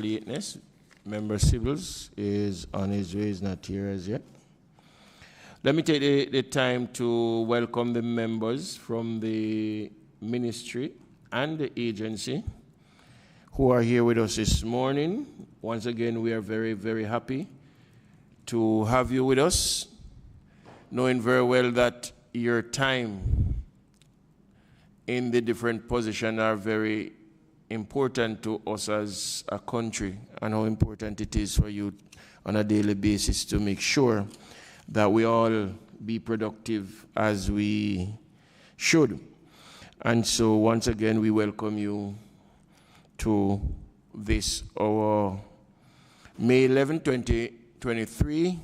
lateness. Member Civils is on his way, is not here as yet. Let me take the time to welcome the members from the ministry and the agency who are here with us this morning. Once again, we are very, very happy to have you with us, knowing very well that your time in the different positions are very important to us as a country, and how important it is for you on a daily basis to make sure that we all be productive as we should. And so once again, we welcome you to this, our May 11, 2023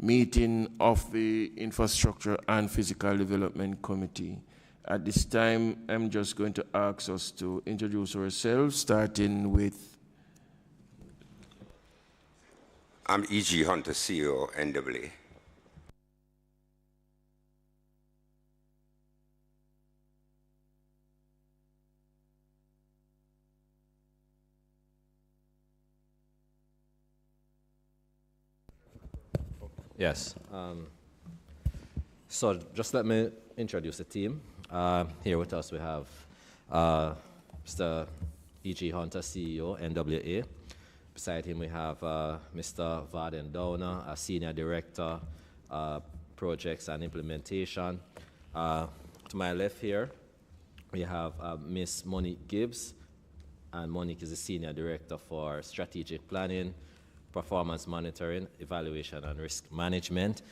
meeting of the Infrastructure and Physical Development Committee. At this time, I'm just going to ask us to introduce ourselves, starting with... I'm E.G. Hunter, CEO, NWA. Yes. So just let me introduce the team. Here with us we have Mr. E.G. Hunter, CEO, NWA. Beside him we have Mr. Varden Downer, a Senior Director, Projects and Implementation. To my left here, we have Miss Monique Gibbs, and Monique is the Senior Director for Strategic Planning, Performance Monitoring, Evaluation and Risk Management.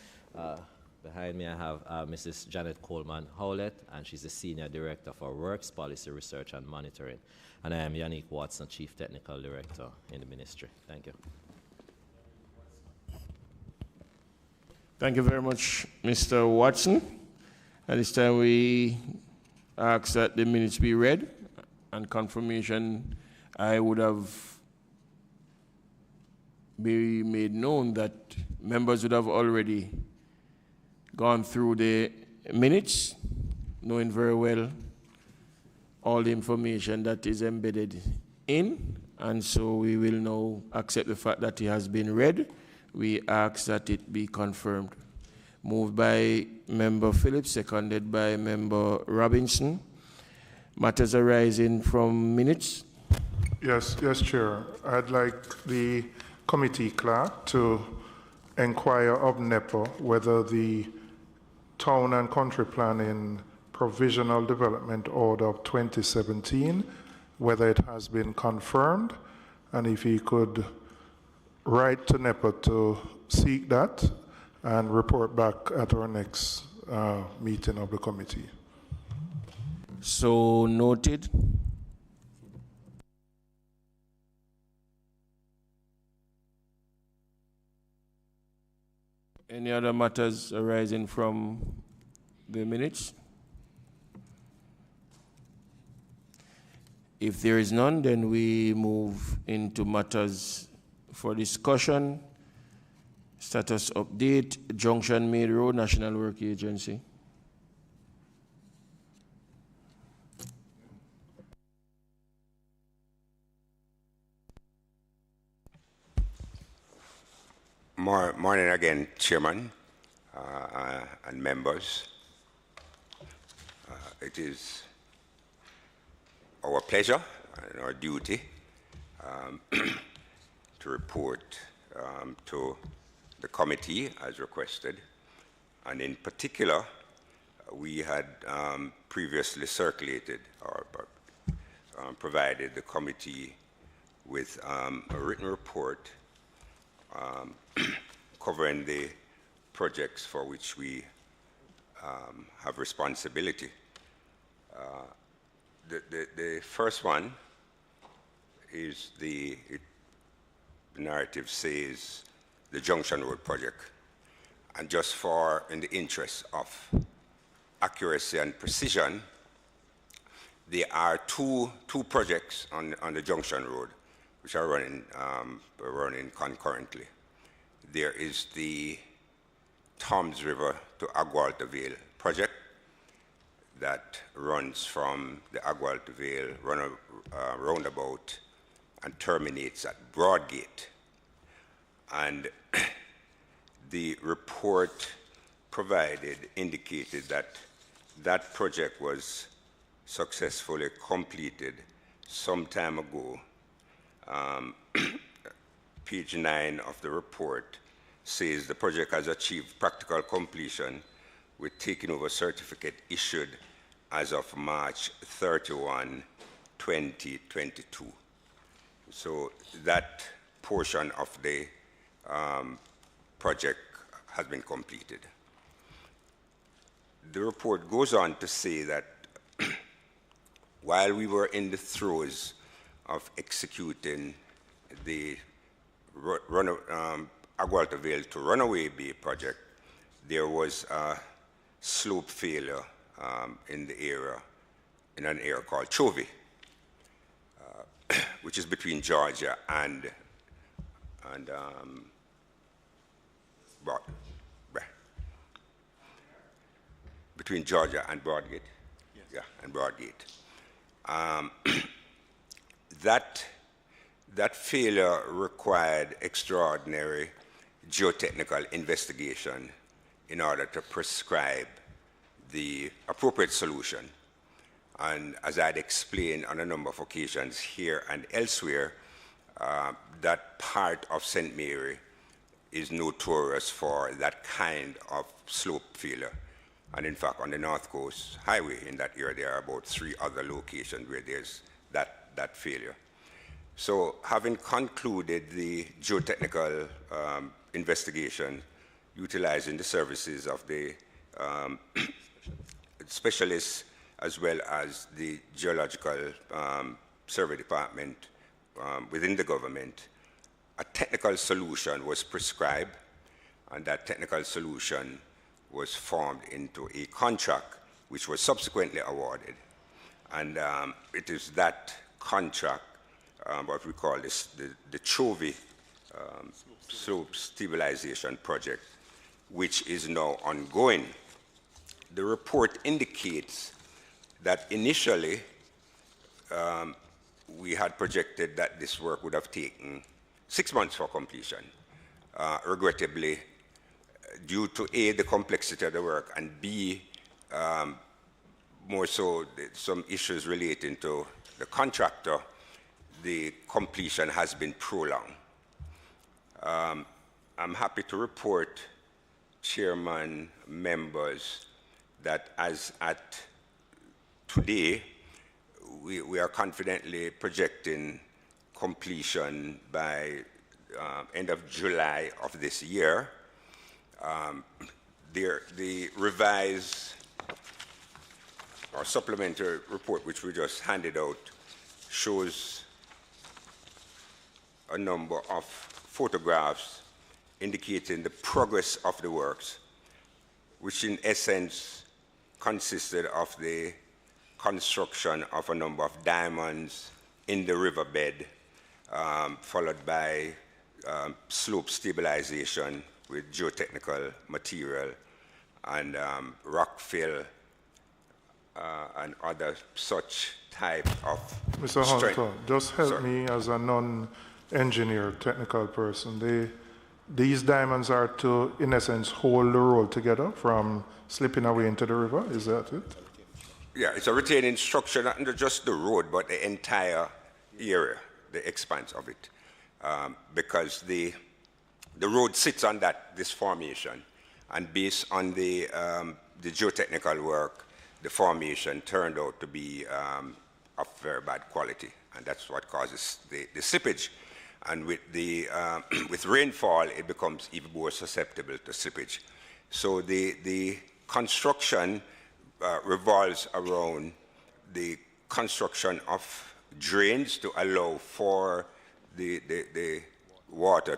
Behind me I have Mrs. Janet Coleman Howlett, and she's the Senior Director for Works, Policy Research and Monitoring. And I am Yannick Watson, Chief Technical Director in the Ministry. Thank you. Thank you very much, Mr. Watson. At this time, we ask that the minutes be read, and confirmation I would have be made known that members would have already gone through the minutes, knowing very well all the information that is embedded in, and so we will now accept the fact that it has been read. We ask that it be confirmed. Moved by Member Phillips, seconded by Member Robinson. Matters arising from minutes? Yes, Chair. I'd like the committee clerk to inquire of NEPA whether the Town and Country Planning Provisional Development Order of 2017, whether it has been confirmed, and if he could write to NEPA to seek that and report back at our next meeting of the committee. So noted. Any other matters arising from the minutes? If there is none, then we move into matters for discussion. Status update, Junction Road, National Work Agency. Morning again, Chairman and members. It is our pleasure and our duty to report to the committee as requested. And in particular, we had previously circulated or provided the committee with a written report covering the projects for which we have responsibility. The first one is the narrative says the Junction Road project. And just for, in the interest of accuracy and precision, there are two projects on the Junction Road which are running concurrently. There is the Toms River to Agwalta Vale project that runs from the Agwalta Vale roundabout and terminates at Broadgate. And the report provided indicated that that project was successfully completed some time ago. Page 9 of the report says the project has achieved practical completion with taking over certificate issued as of March 31, 2022. So that portion of the project has been completed. The report goes on to say that while we were in the throes of executing the Agwalta Vale to Runaway Bay project, there was a slope failure in the area, in an area called Chovy, which is between Georgia and between Georgia and Broadgate. Yes. Yeah, and Broadgate. That failure required extraordinary geotechnical investigation in order to prescribe the appropriate solution. And as I'd explained on a number of occasions here and elsewhere, that part of St. Mary is notorious for that kind of slope failure. And in fact, on the North Coast Highway in that area, there are about 3 other locations where there's that failure. So having concluded the geotechnical investigation, utilizing the services of the specialists as well as the geological survey department within the government, a technical solution was prescribed, and that technical solution was formed into a contract which was subsequently awarded. And it is that contract, what we call this, the Chovy slope stabilization project, which is now ongoing. The report indicates that initially we had projected that this work would have taken 6 months for completion. Regrettably, due to A, the complexity of the work, and B, more so some issues relating to the contractor, the completion has been prolonged. I'm happy to report, Chairman, members, that as at today, we are confidently projecting completion by end of July of this year. The revised or supplementary report, which we just handed out, shows a number of photographs indicating the progress of the works, which in essence consisted of the construction of a number of diamonds in the riverbed, followed by slope stabilization with geotechnical material and rock fill and other such type of Mr. strength. Hunter, just help me as a non-engineer technical person. These diamonds are to, in essence, hold the road together from slipping away into the river, is that it? Yeah, it's a retaining structure, not just the road, but the entire area, the expanse of it. Because the road sits on this formation, and based on the geotechnical work, the formation turned out to be of very bad quality, and that's what causes the slippage. And with with rainfall, it becomes even more susceptible to slippage. So the construction revolves around the construction of drains to allow for the water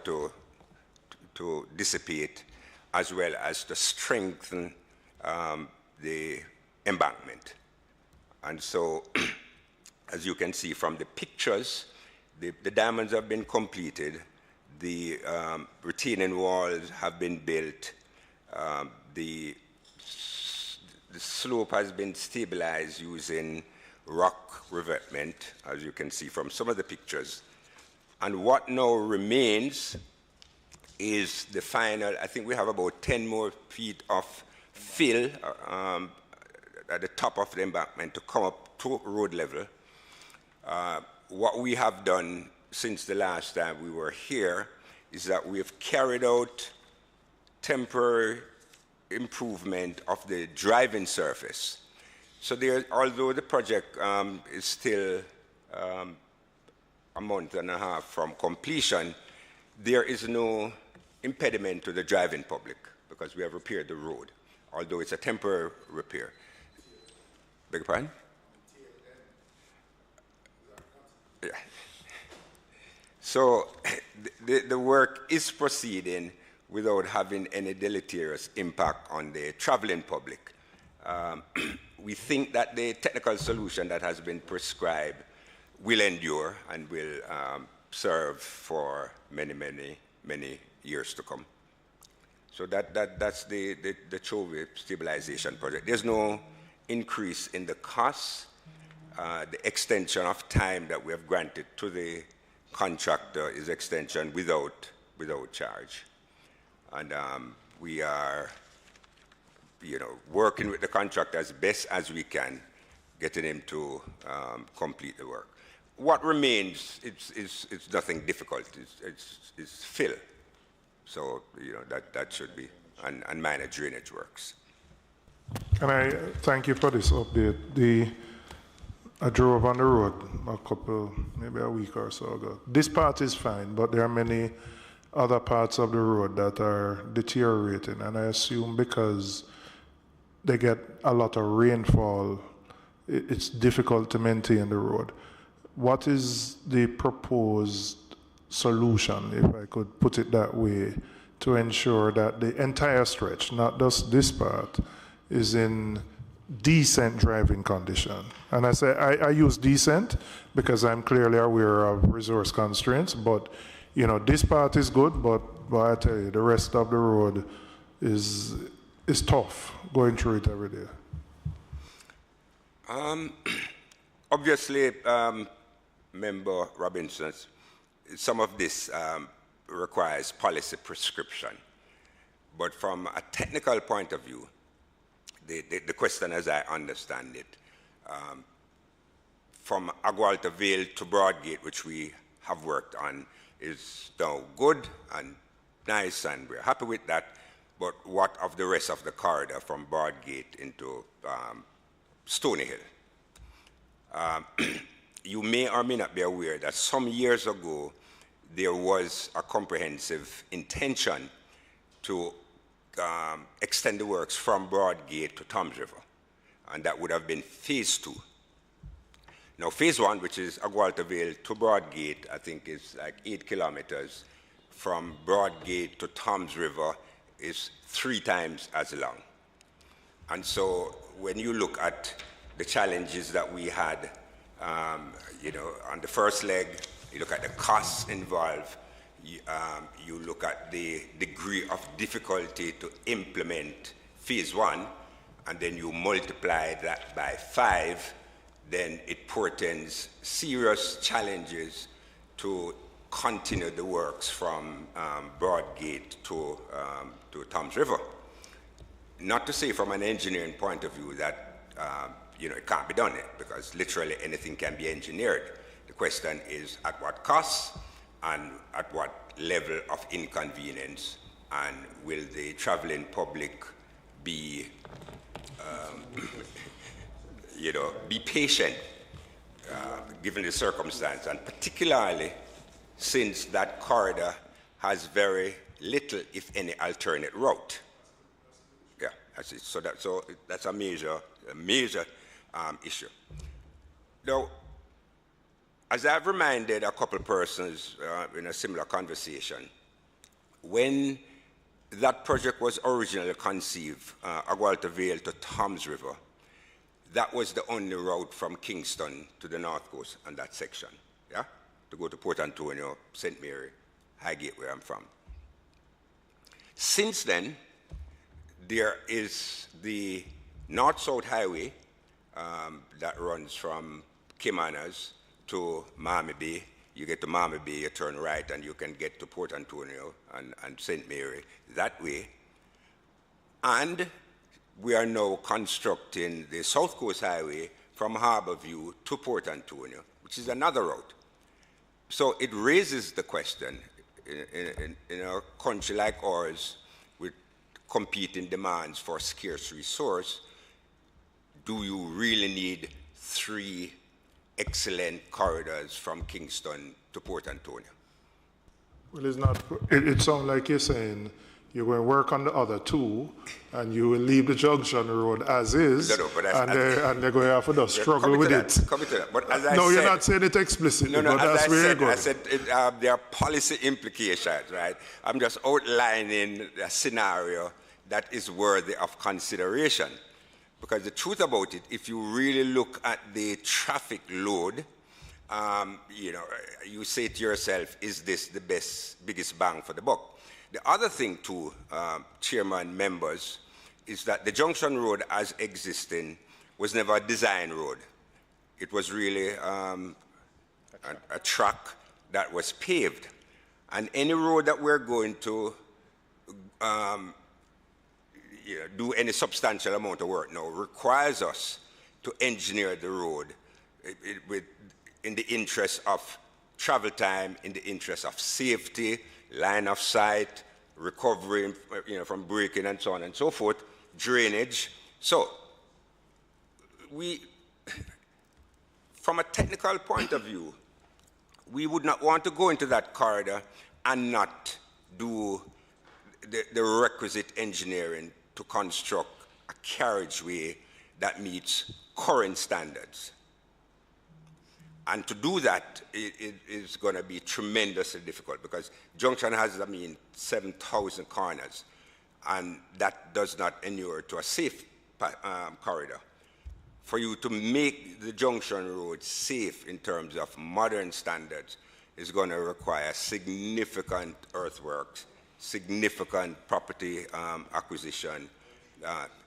to dissipate, as well as to strengthen the embankment. And so, as you can see from the pictures, the diamonds have been completed, the retaining walls have been built, the slope has been stabilized using rock revetment, as you can see from some of the pictures. And what now remains is the final, I think we have about 10 more feet of fill at the top of the embankment to come up to road level. What we have done since the last time we were here is that we have carried out temporary improvement of the driving surface. So there, although the project is still a month and a half from completion, there is no impediment to the driving public because we have repaired the road, although it's a temporary repair. Beg your pardon? Yeah. So the work is proceeding without having any deleterious impact on the traveling public. We think that the technical solution that has been prescribed will endure and will serve for many, many, many years to come. So that's the Chove stabilization project. There's no increase in the costs. The extension of time that we have granted to the contractor is extension without charge. And we are, working with the contractor as best as we can, getting him to complete the work. What remains, it's nothing difficult. It's fill. So, that should be, and minor drainage works. And I thank you for this update. I drove on the road maybe a week or so ago. This part is fine, but there are many other parts of the road that are deteriorating, and I assume because they get a lot of rainfall, it's difficult to maintain the road. What is the proposed solution, if I could put it that way, to ensure that the entire stretch, not just this part, is in decent driving condition? And I say I use decent because I'm clearly aware of resource constraints, but this part is good, but I tell you, the rest of the road is tough going through it every day. Obviously, Member Robinson, some of this requires policy prescription. But from a technical point of view, the question as I understand it, from Agwalta Vale to Broadgate, which we have worked on, is now good and nice, and we're happy with that. But what of the rest of the corridor from Broadgate into Stony Hill? You may or may not be aware that some years ago, there was a comprehensive intention to extend the works from Broadgate to Toms River, and that would have been phase 2. Now, phase 1, which is Agwalta Vale to Broadgate, I think is like 8 kilometers. From Broadgate to Toms River is 3 times as long. And so when you look at the challenges that we had, on the first leg, you look at the costs involved, you look at the degree of difficulty to implement phase 1, and then you multiply that by 5, then it portends serious challenges to continue the works from Broadgate to Toms River. Not to say from an engineering point of view that it can't be done, because literally anything can be engineered. The question is at what cost and at what level of inconvenience, and will the traveling public be be patient given the circumstance, and particularly since that corridor has very little, if any, alternate route. Yeah, that's it. So that's a major issue. Now, as I've reminded a couple persons in a similar conversation, when that project was originally conceived, Agwalta Vale to Toms River, that was the only route from Kingston to the north coast on that section, yeah? To go to Port Antonio, St. Mary, Highgate, where I'm from. Since then, there is the north-south highway that runs from Kimanas to Miami Bay. You get to Miami Bay, you turn right, and you can get to Port Antonio and St. Mary that way. And we are now constructing the South Coast Highway from Harborview to Port Antonio, which is another route. So it raises the question, in a country like ours, with competing demands for scarce resource, do you really need 3 excellent corridors from Kingston to Port Antonio? Well, it's not, it sounds like you're saying you're going to work on the other 2, and you will leave the Junction Road as is, and they're going to have to struggle with it. Come to that. But as I no, said, you're not saying it explicitly, no, but that's where you're going. I said there are policy implications, right? I'm just outlining a scenario that is worthy of consideration. Because the truth about it, if you really look at the traffic load, you say to yourself, is this the biggest bang for the buck? The other thing too, Chairman, members, is that the Junction Road as existing was never a design road. It was really a track that was paved. And any road that we're going to do any substantial amount of work now requires us to engineer the road in the interest of travel time, in the interest of safety, line of sight, recovery from braking and so on and so forth, drainage. So from a technical point of view, we would not want to go into that corridor and not do the requisite engineering to construct a carriageway that meets current standards. And to do that, it is going to be tremendously difficult because Junction has, 7,000 corners, and that does not inure to a safe corridor. For you to make the Junction Road safe in terms of modern standards is going to require significant earthworks, significant property acquisition.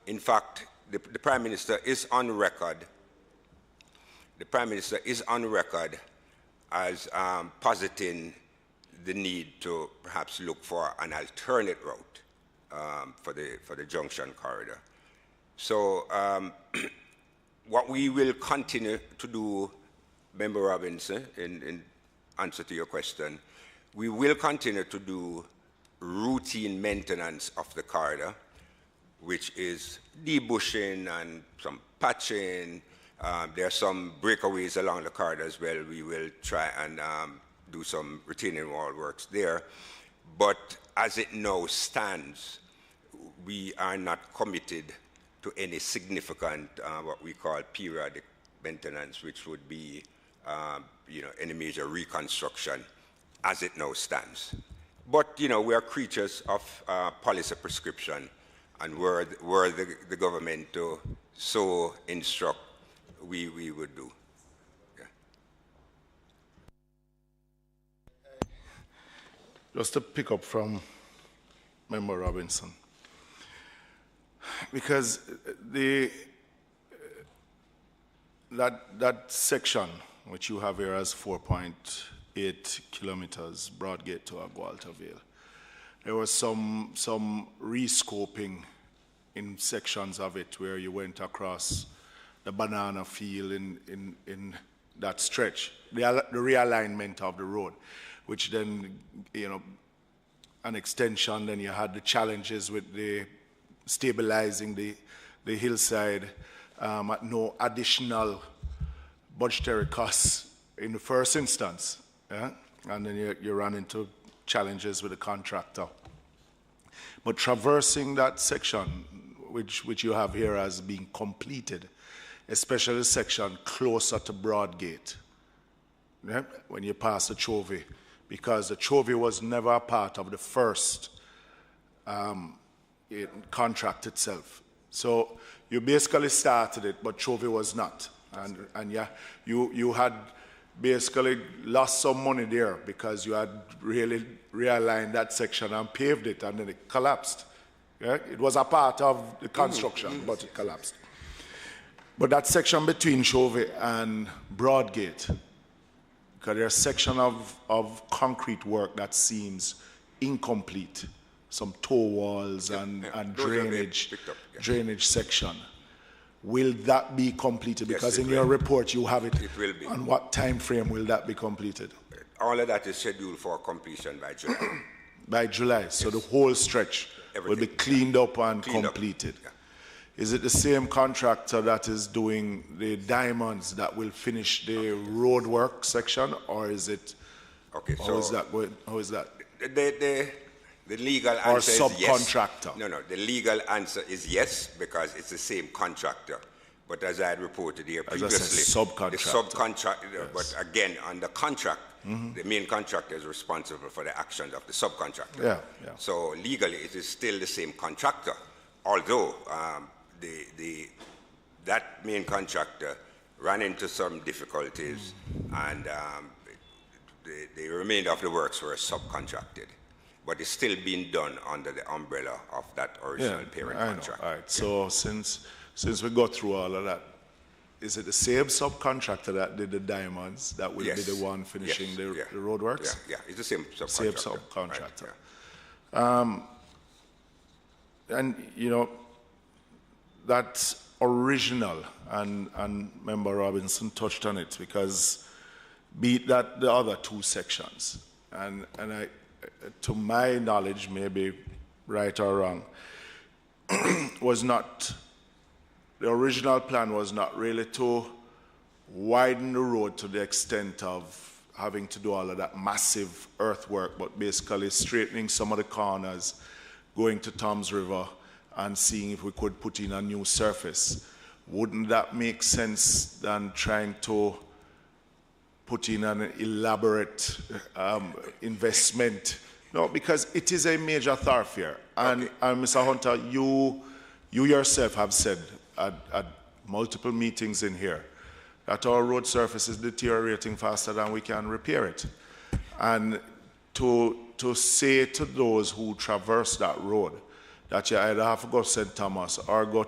In fact, the Prime Minister is on record. The Prime Minister is on record as positing the need to perhaps look for an alternate route for the Junction corridor. So what we will continue to do, Member Robinson, in answer to your question, we will continue to do routine maintenance of the corridor, which is debushing and some patching. There are some breakaways along the corridor as well. We will try and do some retaining wall works there. But as it now stands, we are not committed to any significant, what we call periodic maintenance, which would be any major reconstruction as it now stands. But we are creatures of policy prescription, and were the government to so instruct, we would do. Yeah. Just to pick up from Member Robinson, because that section which you have here as 4.8 kilometers, Broadgate to Agualta Vale, there was some rescoping in sections of it where you went across the banana field in that stretch, the realignment of the road, which then, an extension, then you had the challenges with the stabilizing the hillside at no additional budgetary costs in the first instance, yeah? And then you run into challenges with the contractor. But traversing that section, which you have here as being completed, especially the section closer to Broadgate, yeah? When you pass the Chovy, because the Chovy was never a part of the first contract itself. So you basically started it, but Chovy was not. And yeah, you had basically lost some money there because you had really realigned that section and paved it, and then it collapsed. Yeah? It was a part of the construction, but it collapsed. But that section between Chovy and Broadgate, because there's a section of concrete work that seems incomplete. Some toe walls and drainage, drainage section. Will that be completed? Because in your report you have it. It will be. On what time frame will that be completed? All of that is scheduled for completion by July. By July, so the whole stretch will be cleaned up and completed. Yeah. Is it the same contractor that is doing the diamonds that will finish the road work section, or is it? Okay, how so is that going? How is that? The legal answer Or is yes. subcontractor? No, the legal answer is yes, because it's the same contractor. But as I had reported here previously, subcontractor. the subcontractor, yes. But again, on the contract, the main contractor is responsible for the actions of the subcontractor. Yeah. So legally, it is still the same contractor, although that main contractor ran into some difficulties, and the remainder of the works were subcontracted. But it's still being done under the umbrella of that original parent contract. All right. So since we go through all of that, is it the same subcontractor that did the diamonds that will be the one finishing the road works? Yeah, it's the same subcontractor. Same subcontractor. Right, and you know, that's original, and Member Robinson touched on it, because beat that the other two sections, and I, to my knowledge, maybe right or wrong, was not, the original plan was not really to widen the road to the extent of having to do all of that massive earthwork, but basically straightening some of the corners, going to Tom's River and seeing if we could put in a new surface. Wouldn't that make sense than trying to put in an elaborate investment? No, because it is a major thoroughfare. And Mr. Hunter, you yourself have said at multiple meetings in here that our road surface is deteriorating faster than we can repair it. And to say to those who traverse that road that you either have to go St. Thomas or go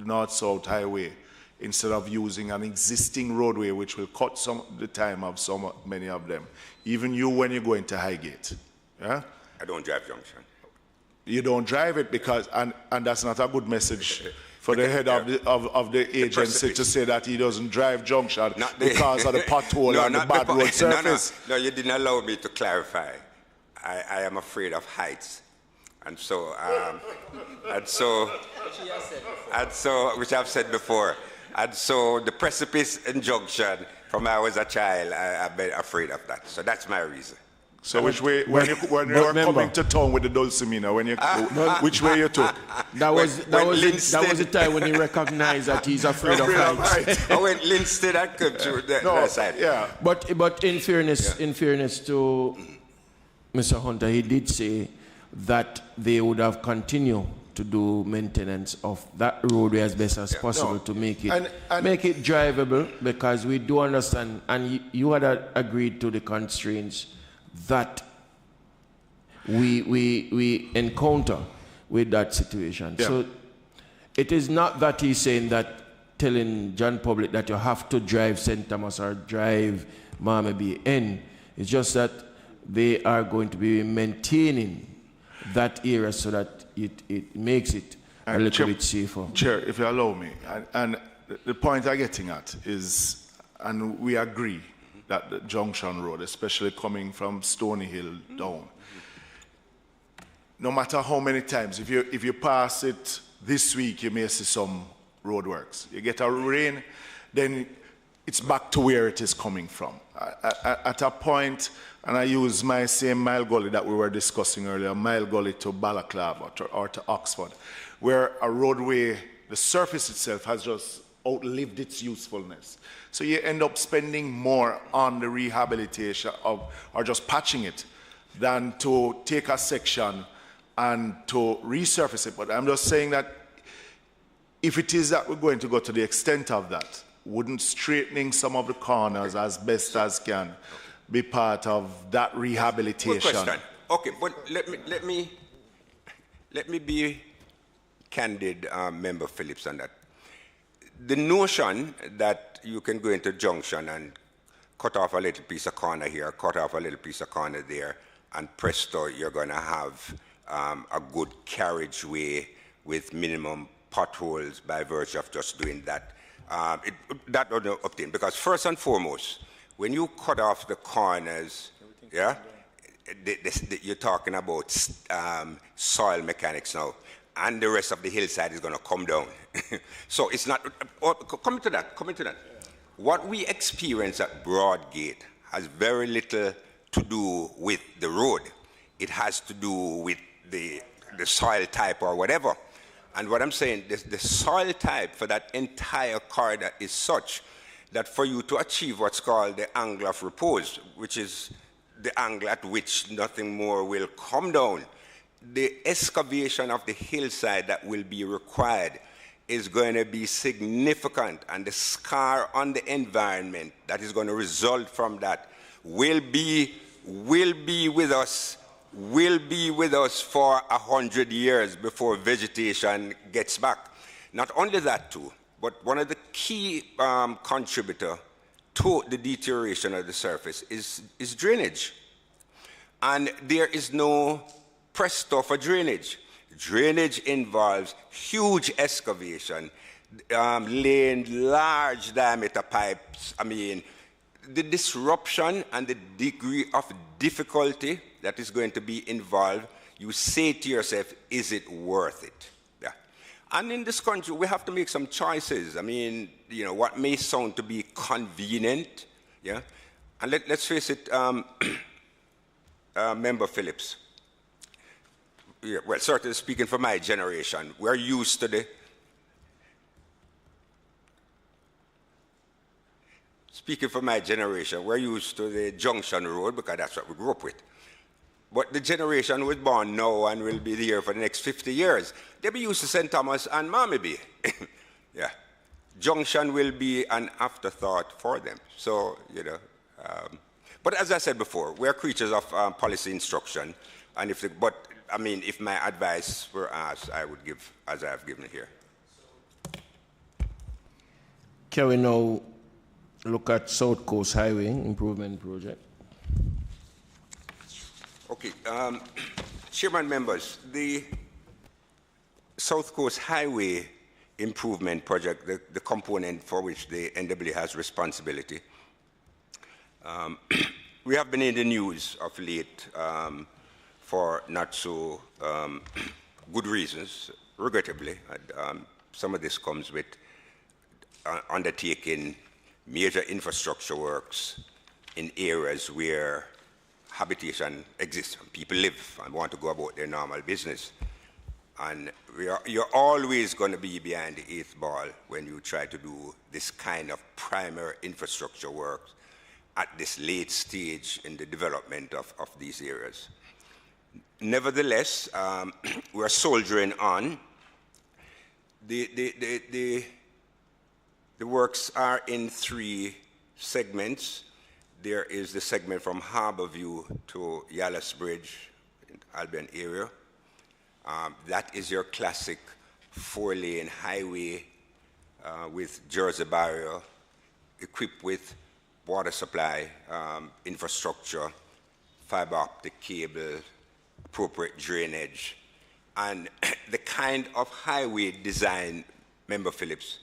North-South Highway instead of using an existing roadway, which will cut the time of many of them. Even you when you go into Highgate. Yeah? I don't drive Junction. You don't drive it because, and that's not a good message for the head of the agency to say that he doesn't drive Junction because of the pothole and the bad road surface. No, you didn't allow me to clarify. I am afraid of heights. And so, which I've said before. And so the precipice in Junction, from when I was a child, I've been afraid of that. So that's my reason. So which way, when you're coming to town with the Dulcimina, which way you took? That was the time when he recognized that he's afraid of heights. I went Linstead and came to that side. Yeah. But in fairness to Mr. Hunter, he did say that they would have continued to do maintenance of that roadway as best as possible to make it drivable, because we do understand, and you had agreed to the constraints that we encounter with that situation. Yeah. So it is not that he's saying that, telling John Public that you have to drive St. Thomas or drive Marmaby N. It's just that they are going to be maintaining that area so that it makes it a little bit safer. Chair, if you allow me, and the point I'm getting at is, and we agree that the Junction Road, especially coming from Stony Hill down, no matter how many times, if you pass it this week, you may see some roadworks. You get a rain, then it's back to where it is coming from. At a point, and I use my same Mile Gully that we were discussing earlier, Mile Gully to Balaclava or to Oxford, where a roadway, the surface itself has just outlived its usefulness. So you end up spending more on the rehabilitation or just patching it than to take a section and to resurface it. But I'm just saying that if it is that we're going to go to the extent of that, wouldn't straightening some of the corners as best as can be part of that rehabilitation? Good question. Okay, but let me be candid, Member Phillips, on that. The notion that you can go into Junction and cut off a little piece of corner here, cut off a little piece of corner there, and presto, you're going to have a good carriageway with minimum potholes by virtue of just doing that. That would obtain, because first and foremost, when you cut off the corners, yeah, you're talking about soil mechanics now, and the rest of the hillside is going to come down. So it's not, coming to that. What we experience at Broadgate has very little to do with the road. It has to do with the soil type or whatever. And what I'm saying, the soil type for that entire corridor is such that for you to achieve what's called the angle of repose, which is the angle at which nothing more will come down, the excavation of the hillside that will be required is going to be significant, and the scar on the environment that is going to result from that will be with us for 100 years before vegetation gets back. Not only that too, but one of the key contributor to the deterioration of the surface is drainage. And there is no presto for drainage. Drainage involves huge excavation, laying large diameter pipes. I mean, the disruption and the degree of difficulty that is going to be involved, you say to yourself, is it worth it? Yeah. And in this country, we have to make some choices. I mean, you know, what may sound to be convenient, yeah? And let's face it, Member Phillips, yeah, well, certainly speaking for my generation, we're used to the Junction Road because that's what we grew up with. But the generation who was born now and will be here for the next 50 years, they'll be used to St. Thomas and Marmaby. Yeah. Junction will be an afterthought for them. So, you know, but as I said before, we're creatures of policy instruction, and if my advice were asked, I would give as I have given here. Can we now look at South Coast Highway Improvement Project? Okay, Chairman, members, the South Coast Highway Improvement Project, the component for which the NWA has responsibility, we have been in the news of late for not so good reasons, regrettably. Some of this comes with undertaking major infrastructure works in areas where habitation exists, people live and want to go about their normal business. And you're always going to be behind the eighth ball when you try to do this kind of primary infrastructure work at this late stage in the development of these areas. Nevertheless, we're soldiering on. The works are in 3 segments. There is the segment from Harborview to Yallahs Bridge in the Albion area. That is your classic 4-lane highway with Jersey barrier, equipped with water supply, infrastructure, fiber optic cable, appropriate drainage, and the kind of highway design, Member Phillips,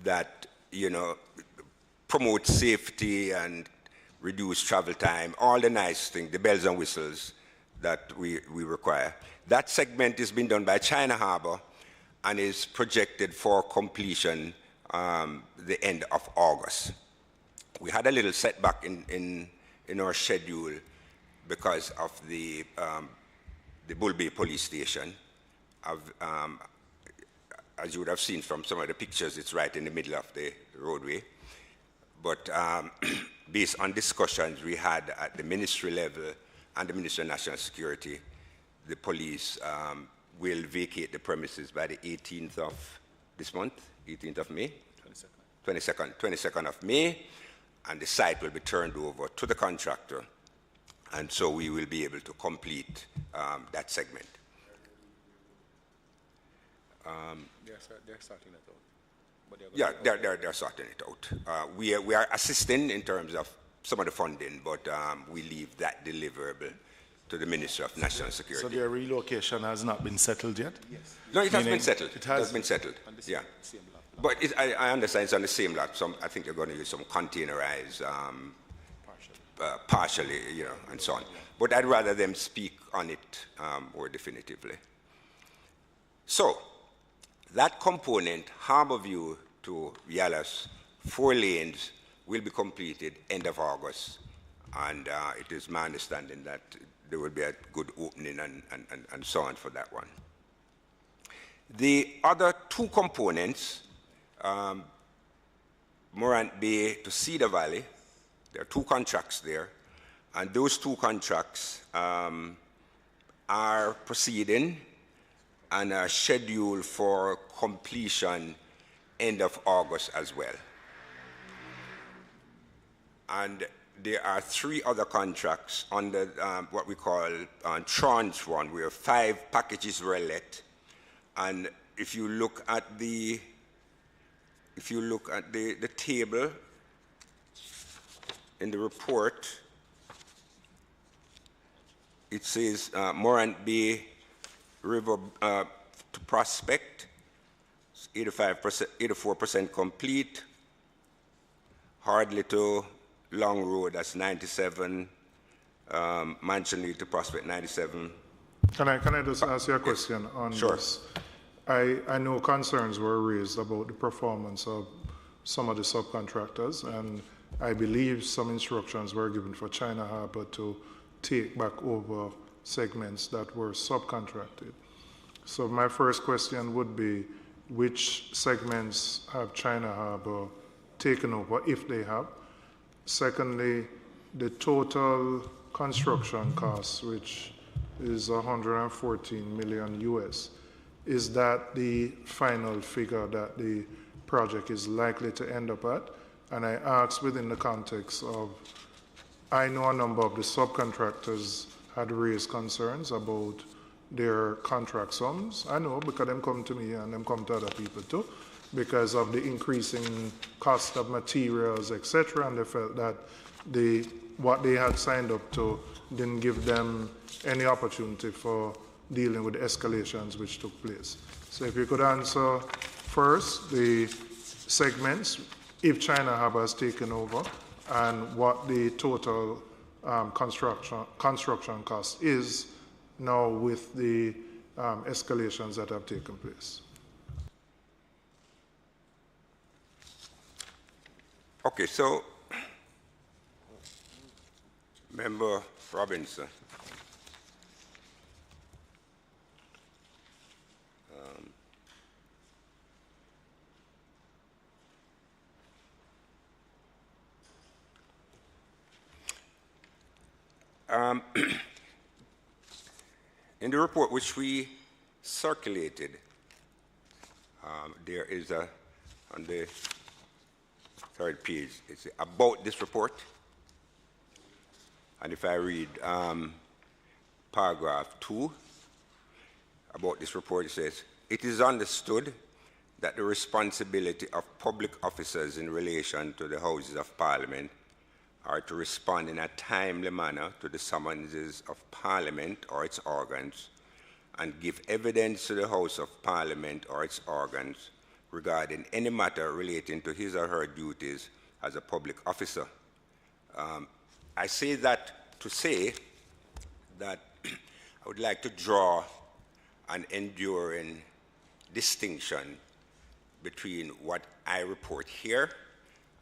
that, you know, promotes safety and reduce travel time, all the nice things, the bells and whistles that we require. That segment is being done by China Harbor and is projected for completion the end of August. We had a little setback in our schedule because of the Bull Bay police station. As you would have seen from some of the pictures, it's right in the middle of the roadway. But based on discussions we had at the ministry level and the Ministry of National Security, the police will vacate the premises by the 18th of this month, 18th of May? 22nd of May, and the site will be turned over to the contractor, and so we will be able to complete that segment. They're sorting it out. Yeah, they're sorting it out. We are assisting in terms of some of the funding, but we leave that deliverable to the Minister of National Security. So their relocation has not been settled yet? Yes. No, it has been settled. It has been settled. Yeah. But I understand it's on the same lot. I think they're going to use some containerized, partially, you know, and so on. But I'd rather them speak on it more definitively. So that component, Harborview to Yalas, 4 lanes, will be completed end of August. And it is my understanding that there will be a good opening and so on for that one. The other 2 components, Morant Bay to Cedar Valley, there are 2 contracts there, and those 2 contracts are proceeding and are scheduled for completion end of August as well. And there are 3 other contracts under what we call tranche 1, where 5 packages were let. And if you look at the table in the report, it says Morant Bay River to Prospect, 84% complete. Hardly to Long Road, that's 97. Mansion to Prospect, 97. Can I just ask you a question on this? I know concerns were raised about the performance of some of the subcontractors, and I believe some instructions were given for China Harbour to take back over segments that were subcontracted. So my first question would be, which segments have China Harbour taken over, if they have? Secondly, the total construction cost, which is 114 million US, is that the final figure that the project is likely to end up at? And I ask within the context of, I know a number of the subcontractors had raised concerns about their contract sums. I know, because them come to me and them come to other people too, because of the increasing cost of materials, etc., and they felt that what they had signed up to didn't give them any opportunity for dealing with the escalations which took place. So if you could answer first the segments, if China Harbour has taken over, and what the total construction cost is now with the escalations that have taken place. Okay, so Member Robinson. In the report which we circulated, there is on the 3rd page, it's about this report. And if I read paragraph 2 about this report, it says, "It is understood that the responsibility of public officers in relation to the Houses of Parliament are to respond in a timely manner to the summonses of Parliament or its organs and give evidence to the House of Parliament or its organs regarding any matter relating to his or her duties as a public officer." I say that to say that I would like to draw an enduring distinction between what I report here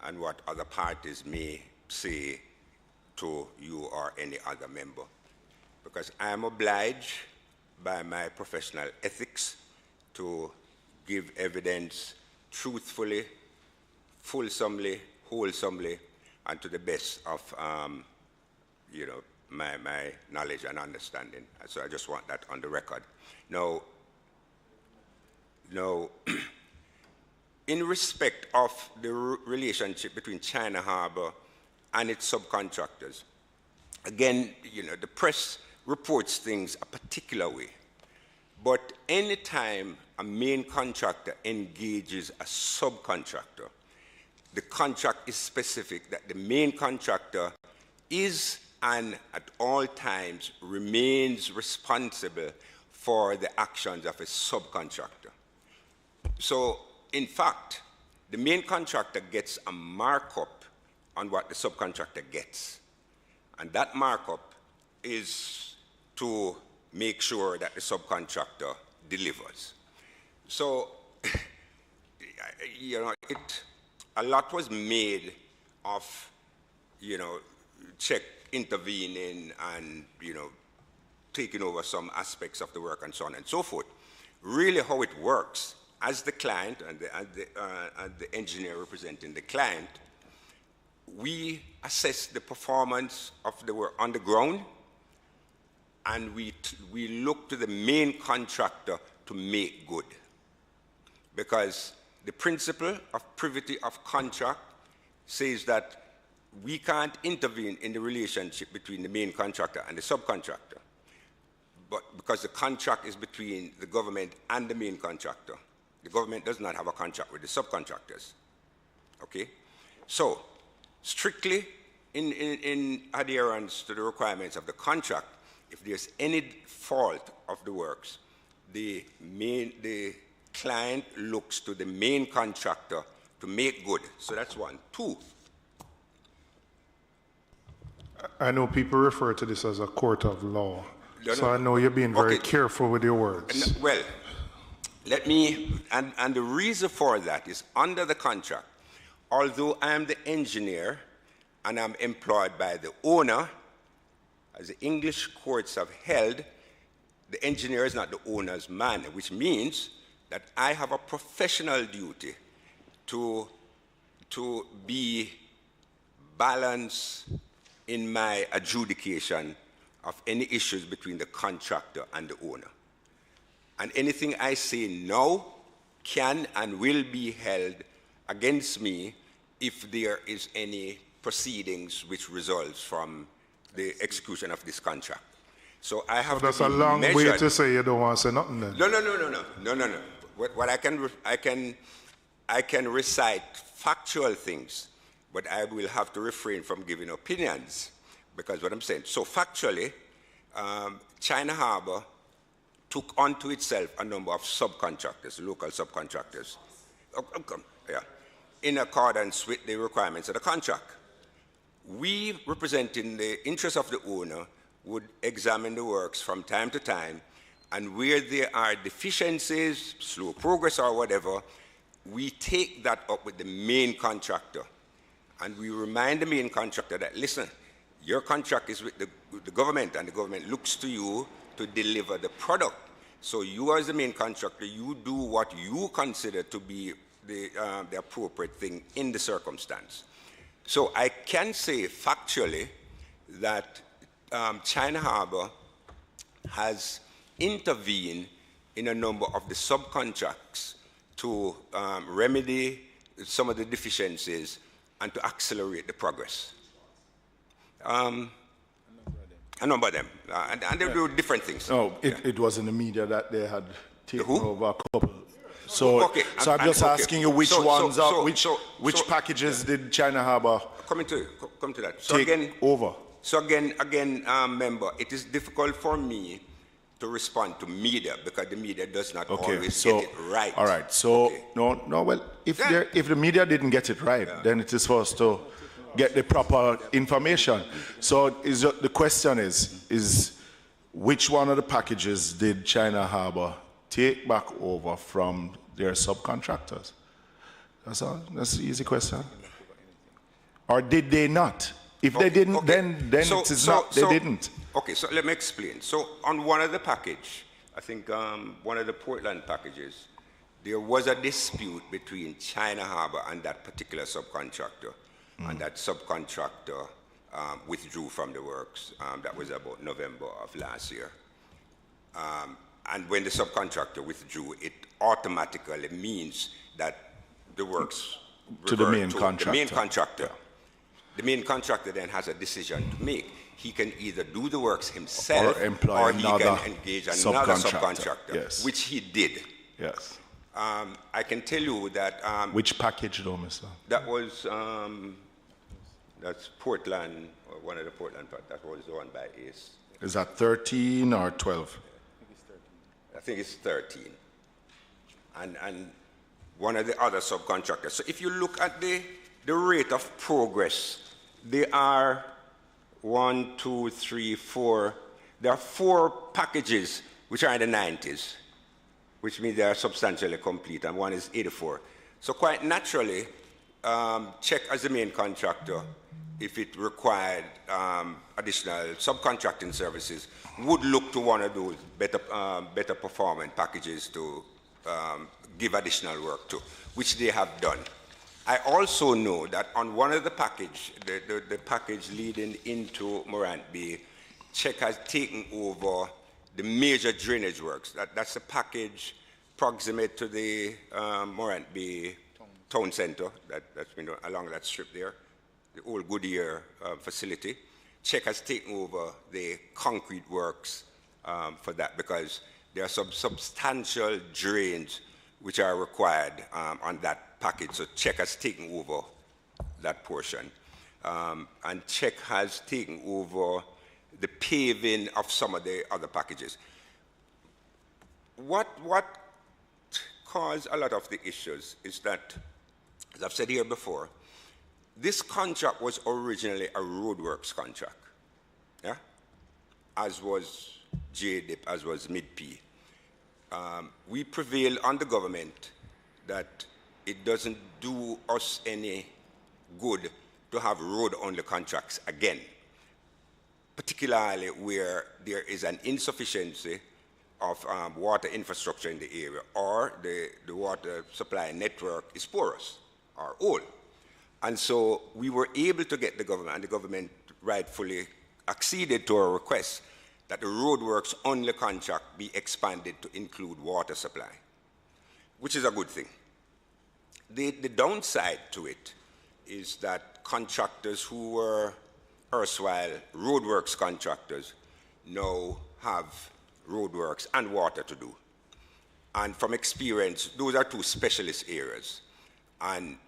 and what other parties may say to you or any other member. Because I am obliged by my professional ethics to give evidence truthfully, fulsomely, wholesomely, and to the best of my knowledge and understanding. So I just want that on the record. Now, in respect of the relationship between China Harbour and its subcontractors, again, the press reports things a particular way. But any time a main contractor engages a subcontractor, the contract is specific that the main contractor is and at all times remains responsible for the actions of a subcontractor. So, in fact, the main contractor gets a markup on what the subcontractor gets. And that markup is to make sure that the subcontractor delivers. So, you know, a lot was made of, you know, Czech intervening and, you know, taking over some aspects of the work and so on and so forth. Really how it works, as the client and the engineer representing the client, we assess the performance of the work on the ground, and we look to the main contractor to make good. Because the principle of privity of contract says that we can't intervene in the relationship between the main contractor and the subcontractor, but because the contract is between the government and the main contractor. The government does not have a contract with the subcontractors. Okay? So, strictly in adherence to the requirements of the contract, if there's any fault of the works, the client looks to the main contractor to make good. So that's one. Two. I know people refer to this as a court of law. No, so I know you're being very careful with your words. Well, let me, and the reason for that is under the contract, although I'm the engineer and I'm employed by the owner, as the English courts have held, the engineer is not the owner's man, which means that I have a professional duty to be balanced in my adjudication of any issues between the contractor and the owner. And anything I say now can and will be held against me if there is any proceedings which results from the execution of this contract. So I have that's to be a long measured. way to say you don't want to say nothing then. No. What I can recite factual things, but I will have to refrain from giving opinions, because what I'm saying. So factually, China Harbour took onto itself a number of subcontractors, local subcontractors, in accordance with the requirements of the contract. We, representing the interests of the owner, would examine the works from time to time, and where there are deficiencies, slow progress or whatever, we take that up with the main contractor. And we remind the main contractor that, listen, your contract is with the government, and the government looks to you to deliver the product. So you as the main contractor, you do what you consider to be the appropriate thing in the circumstance. So I can say factually that China Harbour has intervened in a number of the subcontracts to remedy some of the deficiencies and to accelerate the progress. A number of them. And they do different things. No, it was in the media that they had taken over a couple. So, so I'm just asking you which which packages did China Harbour come to that. So take again, over? So again, member, it is difficult for me to respond to media because the media does not always get it right. All right. So no. Well, if the media didn't get it right, then it is for us to get the proper information. So the question is which one of the packages did China Harbour take back over from their subcontractors? That's all. That's the easy question. Or did they not? If they didn't, then it is not. They didn't. Okay, so let me explain. So on one of the package, I think one of the Portland packages, there was a dispute between China Harbour and that particular subcontractor. And that subcontractor withdrew from the works. That was about November of last year. And when the subcontractor withdrew, it automatically means that the works to the main contractor. The main contractor. Yeah. The main contractor then has a decision to make. He can either do the works himself or he can engage another subcontractor, yes. which he did. Yes. I can tell you that Which package though, Mr.? that was, that's Portland, or one of the Portland parts, that was the one by ACE. Is that 13 or 12? I think it's 13. And one of the other subcontractors. So if you look at the rate of progress, there are 1, 2, 3, 4. There are 4 packages which are in the 90s, which means they are substantially complete, and one is 84. So quite naturally, check as the main contractor, if it required additional subcontracting services, would look to one of those better performing packages to give additional work to, which they have done. I also know that on one of the package, the package leading into Morant Bay, check has taken over the major drainage works. That's a package proximate to the Morant Bay town center that's been along that strip there, the old Goodyear facility. Check has taken over the concrete works for that, because there are some substantial drains which are required on that package. So Check has taken over that portion. And Check has taken over the paving of some of the other packages. What caused a lot of the issues is that, as I've said here before, this contract was originally a roadworks contract, yeah? As was JDIP, as was Mid-P. We prevailed on the government that it doesn't do us any good to have road-only contracts again, particularly where there is an insufficiency of water infrastructure in the area, or the water supply network is porous or old. And so we were able to get the government, and the government rightfully acceded to our request that the roadworks only contract be expanded to include water supply, which is a good thing. The downside to it is that contractors who were erstwhile roadworks contractors now have roadworks and water to do. And from experience, those are 2 specialist areas. And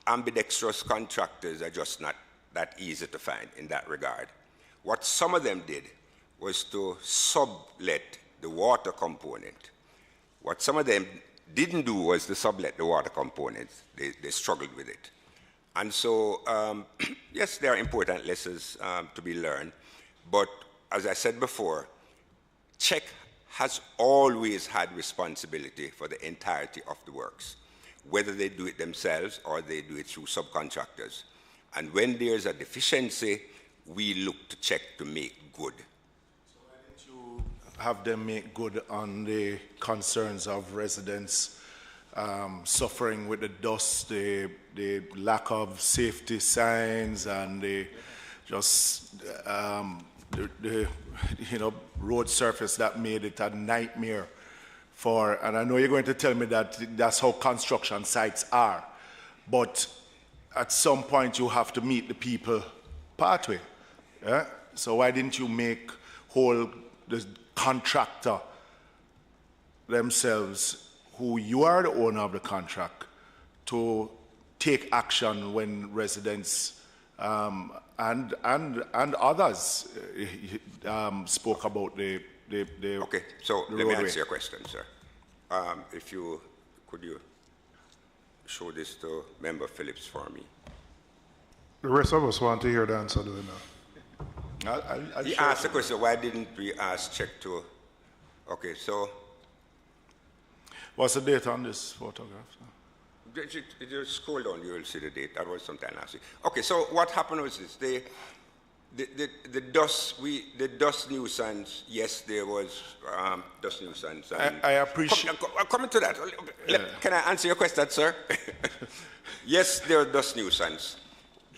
ambidextrous contractors are just not that easy to find in that regard. What some of them did was to sublet the water component. What some of them didn't do was to sublet the water component. They struggled with it. And so, yes, there are important lessons to be learned. But as I said before, Check has always had responsibility for the entirety of the works, whether they do it themselves or they do it through subcontractors. And when there's a deficiency, we look to Check to make good. So why didn't you have them make good on the concerns of residents suffering with the dust, the lack of safety signs, and the road surface that made it a nightmare for? And I know you're going to tell me that that's how construction sites are, but at some point you have to meet the people pathway. Yeah? So why didn't you make whole the contractor themselves, who you are the owner of the contract, to take action when residents and others spoke about the okay, so let me answer your question, sir. Could you show this to Member Phillips for me? The rest of us want to hear the answer to it now. He asked the question, why didn't we ask Check to? Okay, so. What's the date on this photograph? Just scroll down, you will see the date. That was sometime last week. Okay, so what happened was this: the dust nuisance. Yes, there was dust nuisance. I appreciate. Coming to that, can I answer your question, sir? Yes, there was dust nuisance,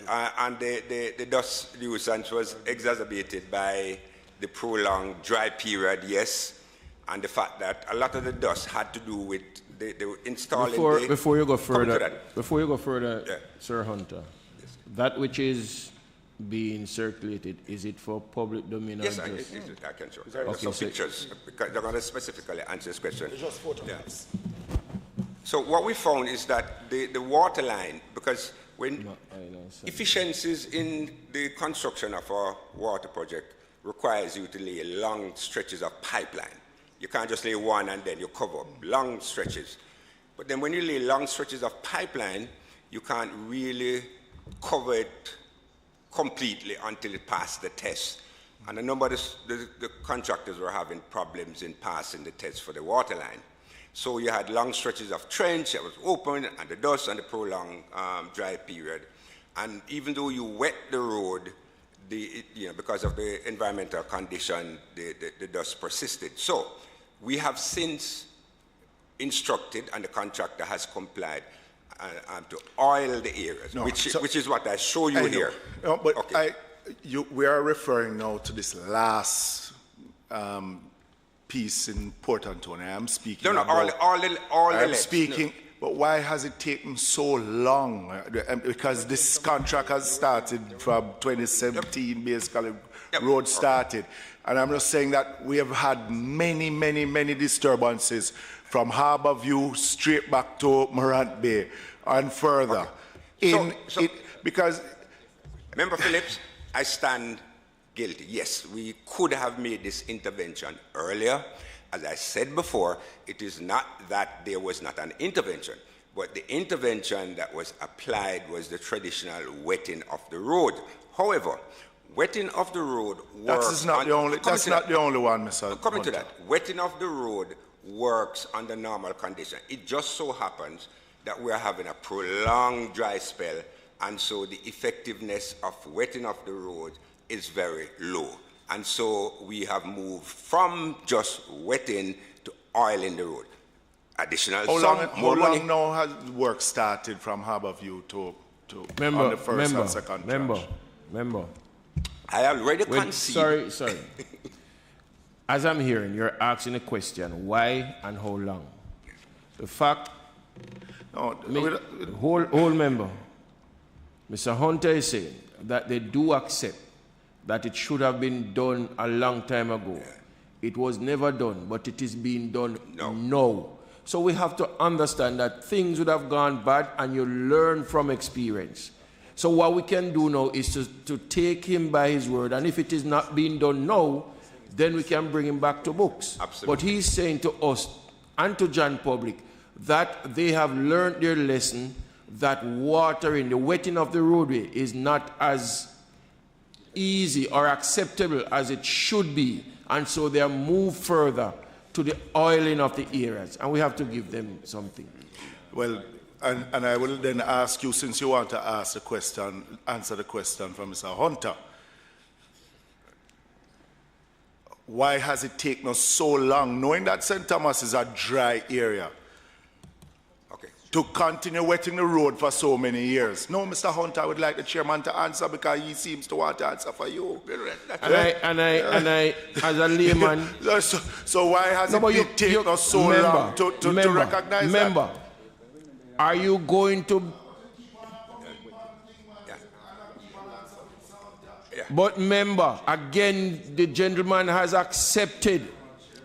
and the dust nuisance was exacerbated by the prolonged dry period. Yes, and the fact that a lot of the dust had to do with they were installing. Before you go further, yeah. Sir Hunter, that which is being circulated, is it for public domain? Yes, or I just? can show. Okay, Some so- pictures, because they're going to specifically answer this question. It's just photographs. So what we found is that the water line, because when No, I know, sir. efficiencies in the construction of a water project requires you to lay long stretches of pipeline. You can't just lay one and then you cover up long stretches. But then when you lay long stretches of pipeline, you can't really cover it completely until it passes the test. And a number of the contractors were having problems in passing the test for the water line. So you had long stretches of trench that was open, and the dust and the prolonged dry period. And even though you wet the road, because of the environmental condition, the dust persisted. So we have since instructed, and the contractor has complied, to oil the areas, which is what I show you here. No, but okay. we are referring now to this last piece in Port Antonio. I'm speaking No, about... all the I'm legs. speaking... But why has it taken so long? Because this contract has started from 2017, basically, road started. And I'm just saying that we have had many, many, many disturbances from Harbour View straight back to Morant Bay and further. Okay. Because... Member Phillips, I stand guilty. Yes, we could have made this intervention earlier. As I said before, it is not that there was not an intervention, but the intervention that was applied was the traditional wetting of the road. However, wetting of the road works... That's not the only one, Mr. Coming to that, wetting of the road works under normal conditions. It just so happens that we're having a prolonged dry spell, and so the effectiveness of wetting of the road is very low. And so we have moved from just wetting to oiling the road. Additional How more money. long now has work started from Harbour View to on the first and second tranche? Member. I already conceded. Sorry. As I'm hearing, you're asking a question, why and how long? The fact, whole member, Mr. Hunter is saying that they do accept that it should have been done a long time ago. Yeah. It was never done, but it is being done now. So we have to understand that things would have gone bad and you learn from experience. So what we can do now is to take him by his word, and if it is not being done now, then we can bring him back to books. Absolutely. But he's saying to us and to John Public that they have learned their lesson, that watering, the wetting of the roadway is not as easy or acceptable as it should be, and so they are moved further to the oiling of the areas, and we have to give them something. Well, and I will then ask you, since you want to answer the question from Mr. Hunter, why has it taken us so long, knowing that St. Thomas is a dry area, to continue wetting the road for so many years? No, Mr. Hunter, I would like the chairman to answer, because he seems to want to answer for you. And I as a layman... So why has it taken us so long to recognize that? Are you going to... But member, again, the gentleman has accepted.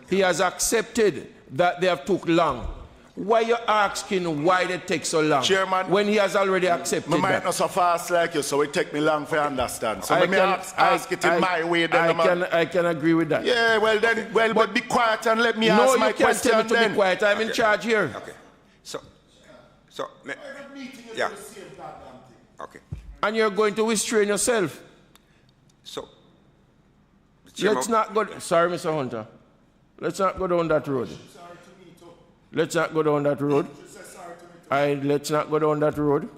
He has accepted that they have took long. Why are you asking why they take so long? Chairman, when he has already accepted that? Might not so fast like you, so it take me long to understand. So let me ask it in my way. Then I can agree with that. Yeah, well then, but be quiet and let me ask my question. No, you can't tell me to be quiet. I'm in charge here. Okay. So, yeah. Okay. And you're going to restrain yourself. So, let's not go. Sorry, Mr. Hunter. Let's not go down that road. Let's not go down that road. Let's not go down that road.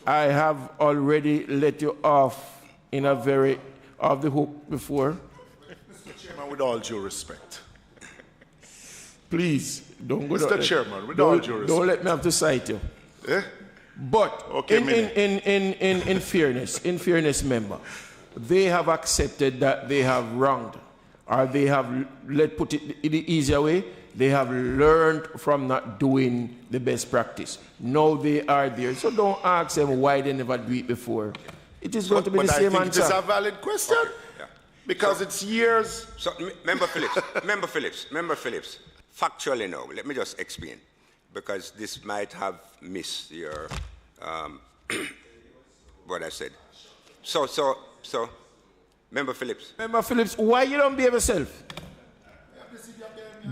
I have already let you off in a very off the hook before. Mr. Chairman, with all due respect. Please don't go down. Mr. Chairman, with all due respect. Don't let me have to cite you. Eh? But okay, in fairness, member, they have accepted that they have wronged, or they have, put it in the easier way, they have learned from not doing the best practice. Now they are there. So don't ask them why they never do it before. It is going to be the same answer. I think answer. it is a valid question. Okay. Yeah. Because it's years. So, Member Phillips, factually now, let me just explain, because this might have missed your, what I said. So, Member Phillips. Member Phillips, why you don't behave yourself?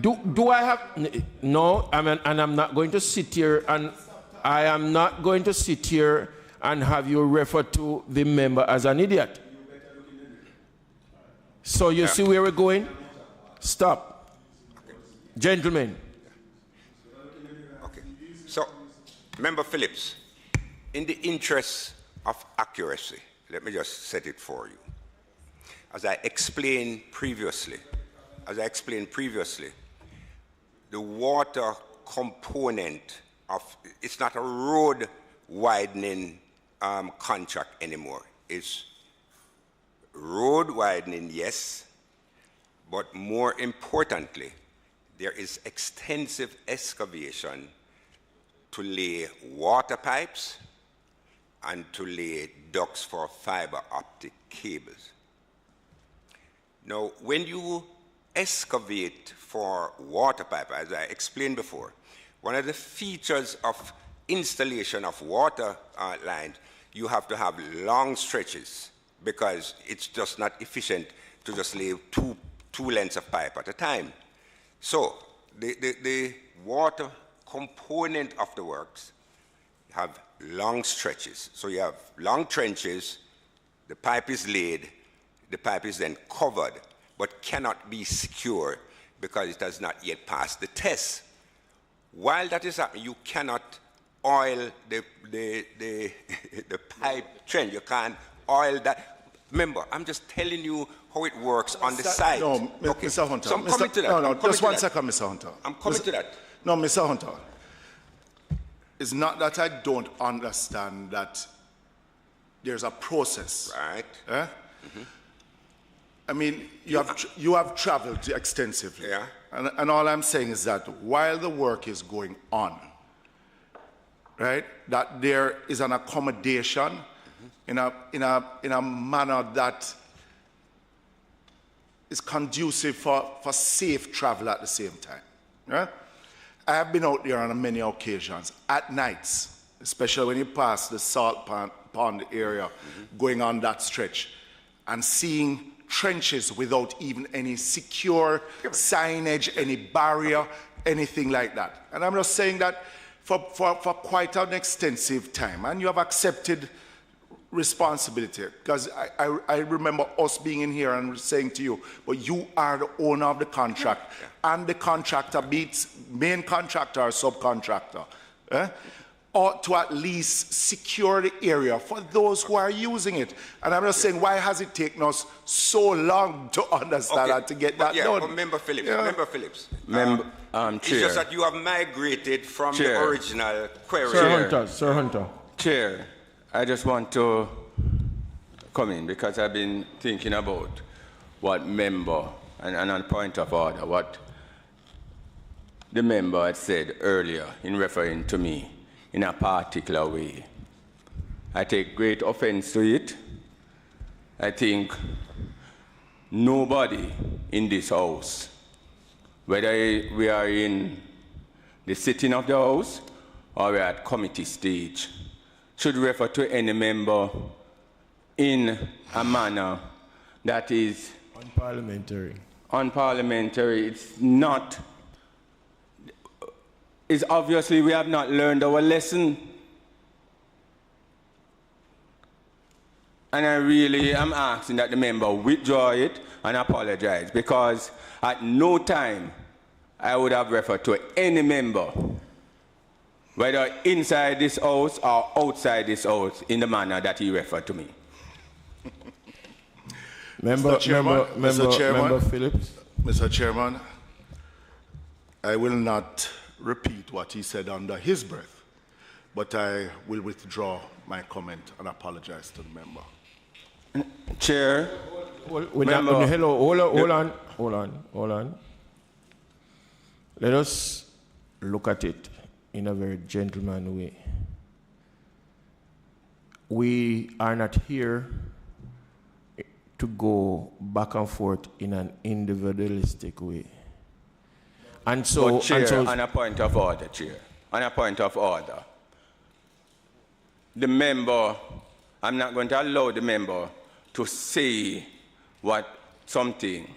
Do I have, no, and I'm not going to sit here and, I am not going to sit here and have you refer to the member as an idiot. So you see where we're going? Stop. Gentlemen. Okay. So, Member Phillips, in the interest of accuracy, let me just set it for you. As I explained previously, the water component of, it's not a road widening contract anymore. It's road widening, yes, but more importantly, there is extensive excavation to lay water pipes and to lay ducts for fiber optic cables. Now, when you excavate for water pipe, as I explained before, one of the features of installation of water lines, you have to have long stretches because it's just not efficient to just lay two lengths of pipe at a time. So the water component of the works have long stretches. So you have long trenches, the pipe is laid, the pipe is then covered, but cannot be secure because it has not yet passed the test. While that is happening, you cannot oil the pipe trench. You can't oil that. Remember, I'm just telling you how it works on the site. No, okay. Mr. Hunter. So I'm coming to that. No, just 1 second, Mr. Hunter. I'm coming to that. No, Mr. Hunter. It's not that I don't understand that there's a process. Right. Eh? Mm-hmm. I mean, you have traveled extensively. Yeah. And all I'm saying is that while the work is going on, right, that there is an accommodation in a manner that is conducive for safe travel at the same time. Right? I have been out there on many occasions at nights, especially when you pass the salt pond area, going on that stretch, and seeing trenches without even any secure signage, any barrier, anything like that. And I'm just saying that for quite an extensive time, and you have accepted responsibility, because I remember us being in here and saying to you, but you are the owner of the contract, and the contractor beats main contractor or subcontractor, or to at least secure the area for those who are using it. And I'm just saying, why has it taken us so long to understand and to get that done? But Member Phillips, Chair. It's just that you have migrated from the original query. Sir Hunter. Chair, I just want to come in because I've been thinking about what member, and on point of order, what the member had said earlier in referring to me in a particular way. I take great offense to it. I think nobody in this house, whether we are in the sitting of the house or we're at committee stage, should refer to any member in a manner that is unparliamentary. Unparliamentary. It's not. It's obviously we have not learned our lesson. And I really am asking that the member withdraw it and apologize, because at no time I would have referred to any member, whether inside this house or outside this house, in the manner that he referred to me. Member Phillips. Mr. Chairman, I will not repeat what he said under his breath, but I will withdraw my comment and apologize to the member. Chair. Hold on. Let us look at it in a very gentlemanly way. we are not here to go back and forth in an individualistic way. And so, but Chair, on a point of order, Chair, on a point of order, the member, I'm not going to allow the member to say something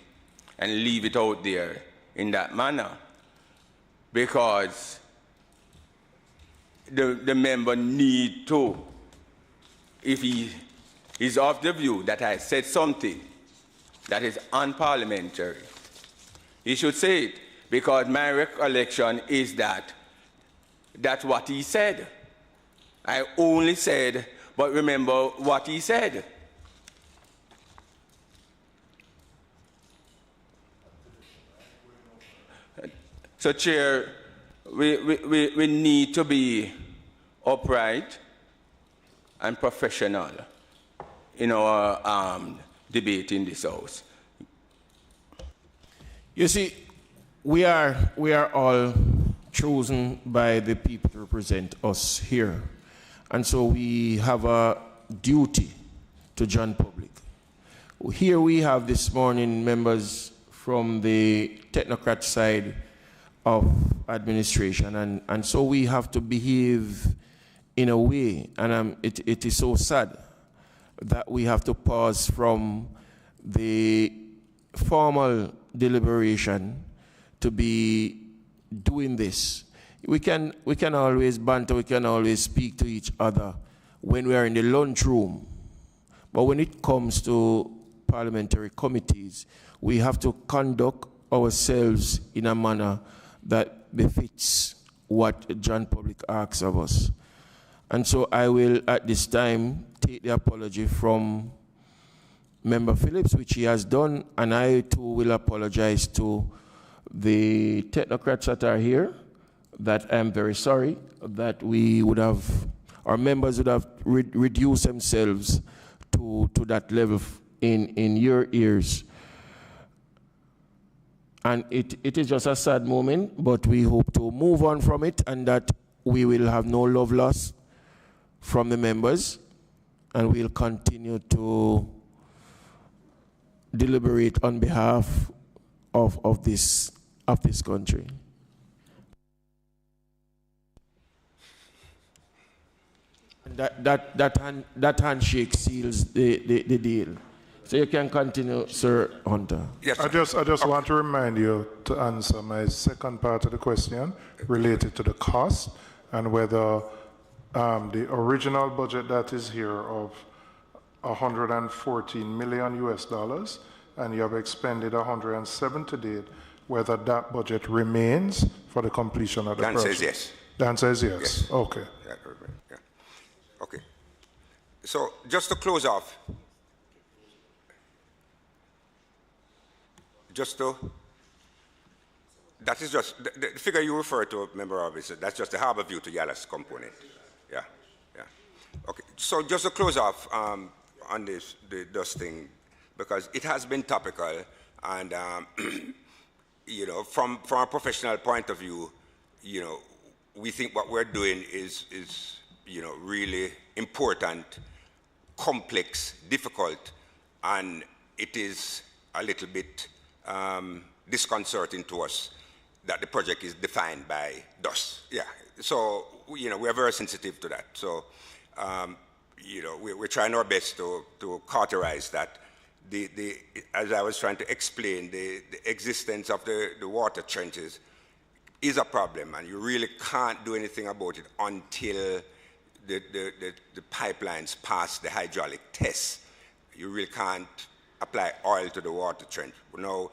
and leave it out there in that manner, because the member need to, if he is of the view that I said something that is unparliamentary, he should say it, because my recollection is that that's what he said. I only said, but remember what he said. So, Chair, we need to be upright and professional in our debate in this House. You see, we are all chosen by the people to represent us here. And so we have a duty to John Public. Here we have this morning members from the technocrat side of administration, and so we have to behave in a way, and it is so sad that we have to pause from the formal deliberation to be doing this. We can always banter, we can always speak to each other when we are in the lunchroom, but when it comes to parliamentary committees, we have to conduct ourselves in a manner that befits what John Public asks of us. And so I will, at this time, take the apology from Member Phillips, which he has done, and I too will apologize to the technocrats that are here, that I'm very sorry that we would have, our members would have reduced themselves to that level in your ears. And it is just a sad moment, but we hope to move on from it and that we will have no love lost from the members, and we'll continue to deliberate on behalf of this country. That handshake seals the deal. So you can continue, Sir Hunter. Yes, I just want to remind you to answer my second part of the question related to the cost and whether the original budget that is here of 114 million US dollars, and you have expended 107 to date, whether that budget remains for the completion of the project. The answer is yes. The answer is yes. Yes. Okay. Yeah. Okay. So just to close off, that is just, the figure you refer to, Member Roberts, that's just the Harbour View to Yalas component. Yeah. Okay, so just to close off on this thing, because it has been topical, and you know, from a professional point of view, you know, we think what we're doing is you know, really important, complex, difficult, and it is a little bit disconcerting to us that the project is defined by DOS. Yeah, so, you know, we're very sensitive to that. So, you know, we're trying our best to cauterize that. As I was trying to explain, the existence of the water trenches is a problem, and you really can't do anything about it until the pipelines pass the hydraulic tests. You really can't apply oil to the water trench. Now,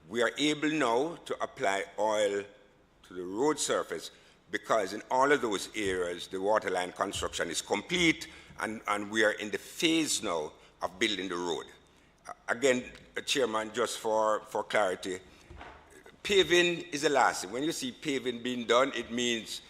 we are able now to apply oil to the road surface because in all of those areas, the water line construction is complete, and we are in the phase now of building the road. Again, Chairman, just for clarity, paving is the last thing. When you see paving being done, it means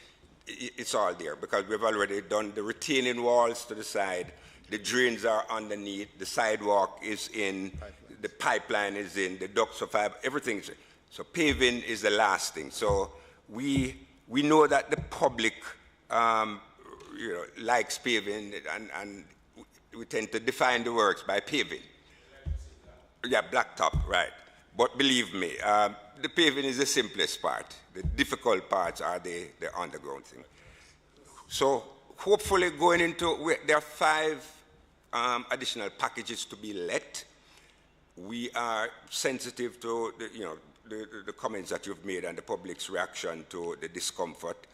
it's all there, because we've already done the retaining walls to the side, the drains are underneath, the sidewalk is in, the pipeline is in, the ducts of fiber, everything's in. So paving is the last thing. So we know that the public likes paving, and we tend to define the works by paving. Yeah, blacktop, right. But believe me, the paving is the simplest part. The difficult parts are the underground thing. So hopefully going into, there are 5 additional packages to be let. We are sensitive to the comments that you've made and the public's reaction to the discomfort,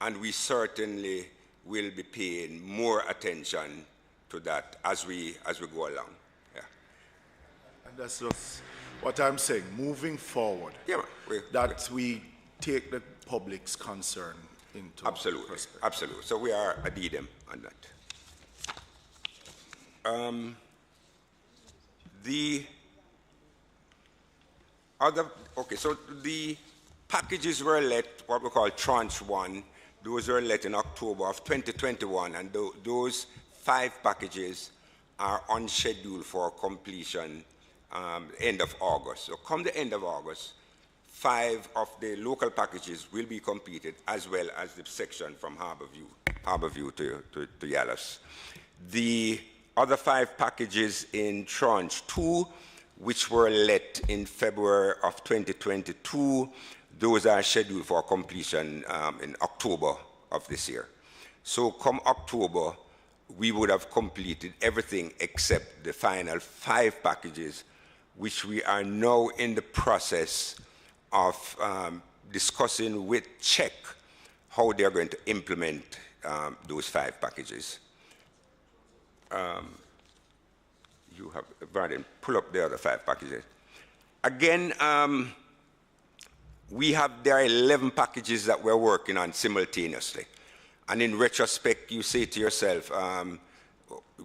and we certainly will be paying more attention to that as we go along. Yeah. And that's just what I'm saying. Moving forward, we take the public's concern into perspective. Absolutely. So we are addendum on that. So the packages were let, what we call tranche 1, those were let in October of 2021, and those 5 packages are on schedule for completion end of August. So come the end of August, 5 of the local packages will be completed, as well as the section from Harborview to Yallis. The other 5 packages in tranche 2, which were let in February of 2022, those are scheduled for completion in October of this year. So come October, we would have completed everything except the final 5 packages, which we are now in the process of discussing with Czech how they're going to implement those 5 packages. You have, Brandon, pull up the other 5 packages. Again, there are 11 packages that we're working on simultaneously. And in retrospect, you say to yourself,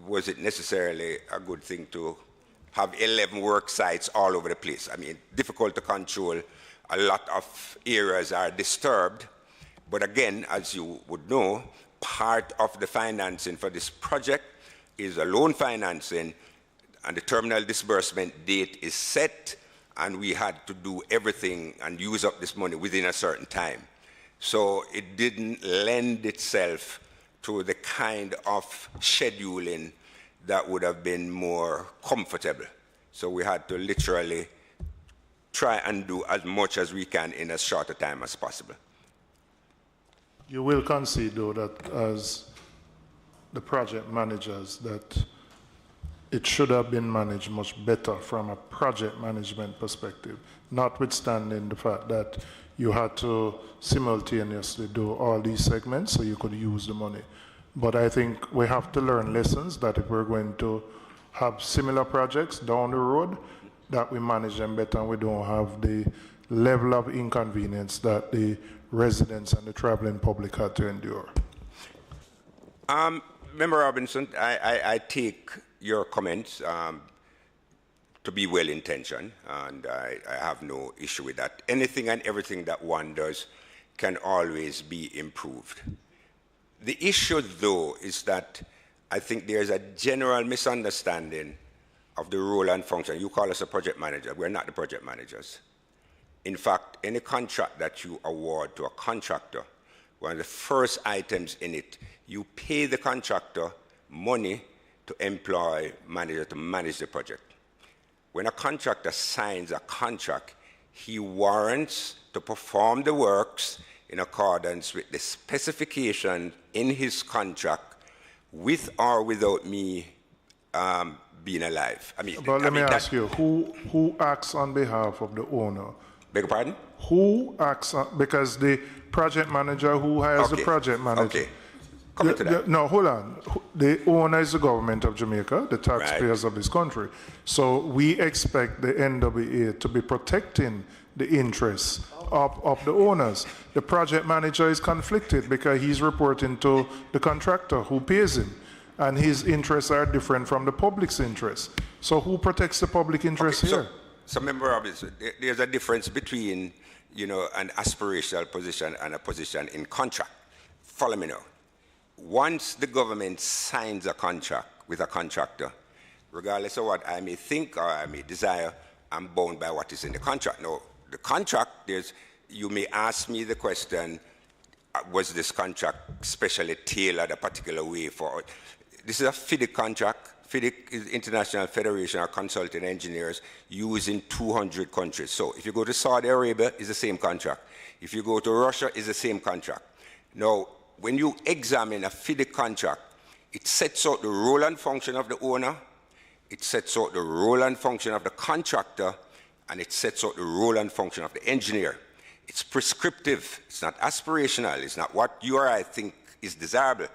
was it necessarily a good thing to have 11 work sites all over the place? I mean, difficult to control. A lot of areas are disturbed. But again, as you would know, part of the financing for this project is a loan financing, and the terminal disbursement date is set, and we had to do everything and use up this money within a certain time. So it didn't lend itself to the kind of scheduling that would have been more comfortable. So we had to literally try and do as much as we can in as short a time as possible. You will concede, though, that as the project managers, that it should have been managed much better from a project management perspective, notwithstanding the fact that you had to simultaneously do all these segments so you could use the money. But I think we have to learn lessons that if we're going to have similar projects down the road, that we manage them better and we don't have the level of inconvenience that the residents and the traveling public had to endure. Member Robinson, I take your comments to be well-intentioned, and I have no issue with that. Anything and everything that one does can always be improved. The issue, though, is that I think there's a general misunderstanding of the role and function. You call us a project manager. We're not the project managers. In fact, any contract that you award to a contractor, one of the first items in it, you pay the contractor money to employ manager to manage the project. When a contractor signs a contract, he warrants to perform the works in accordance with the specification in his contract, with or without me being alive. But let me ask you, who acts on behalf of the owner? Beg your pardon? Who acts on, because the project manager, who hires the project manager? Okay. Coming to that. No, hold on. The owner is the government of Jamaica, the taxpayers of this country. So we expect the NWA to be protecting the interests of the owners. The project manager is conflicted because he's reporting to the contractor who pays him, and his interests are different from the public's interests. So who protects the public interest here? So Member Robbins, there's a difference between, an aspirational position and a position in contract. Follow me now. Once the government signs a contract with a contractor, regardless of what I may think or I may desire, I'm bound by what is in the contract. Now, the contract, you may ask me the question, was this contract specially tailored a particular way for? This is a FIDIC contract. FIDIC is International Federation of Consulting Engineers used in 200 countries. So if you go to Saudi Arabia, it's the same contract. If you go to Russia, it's the same contract. Now, when you examine a FIDIC contract, it sets out the role and function of the owner, it sets out the role and function of the contractor, and it sets out the role and function of the engineer. It's prescriptive, it's not aspirational, it's not what you or I think is desirable.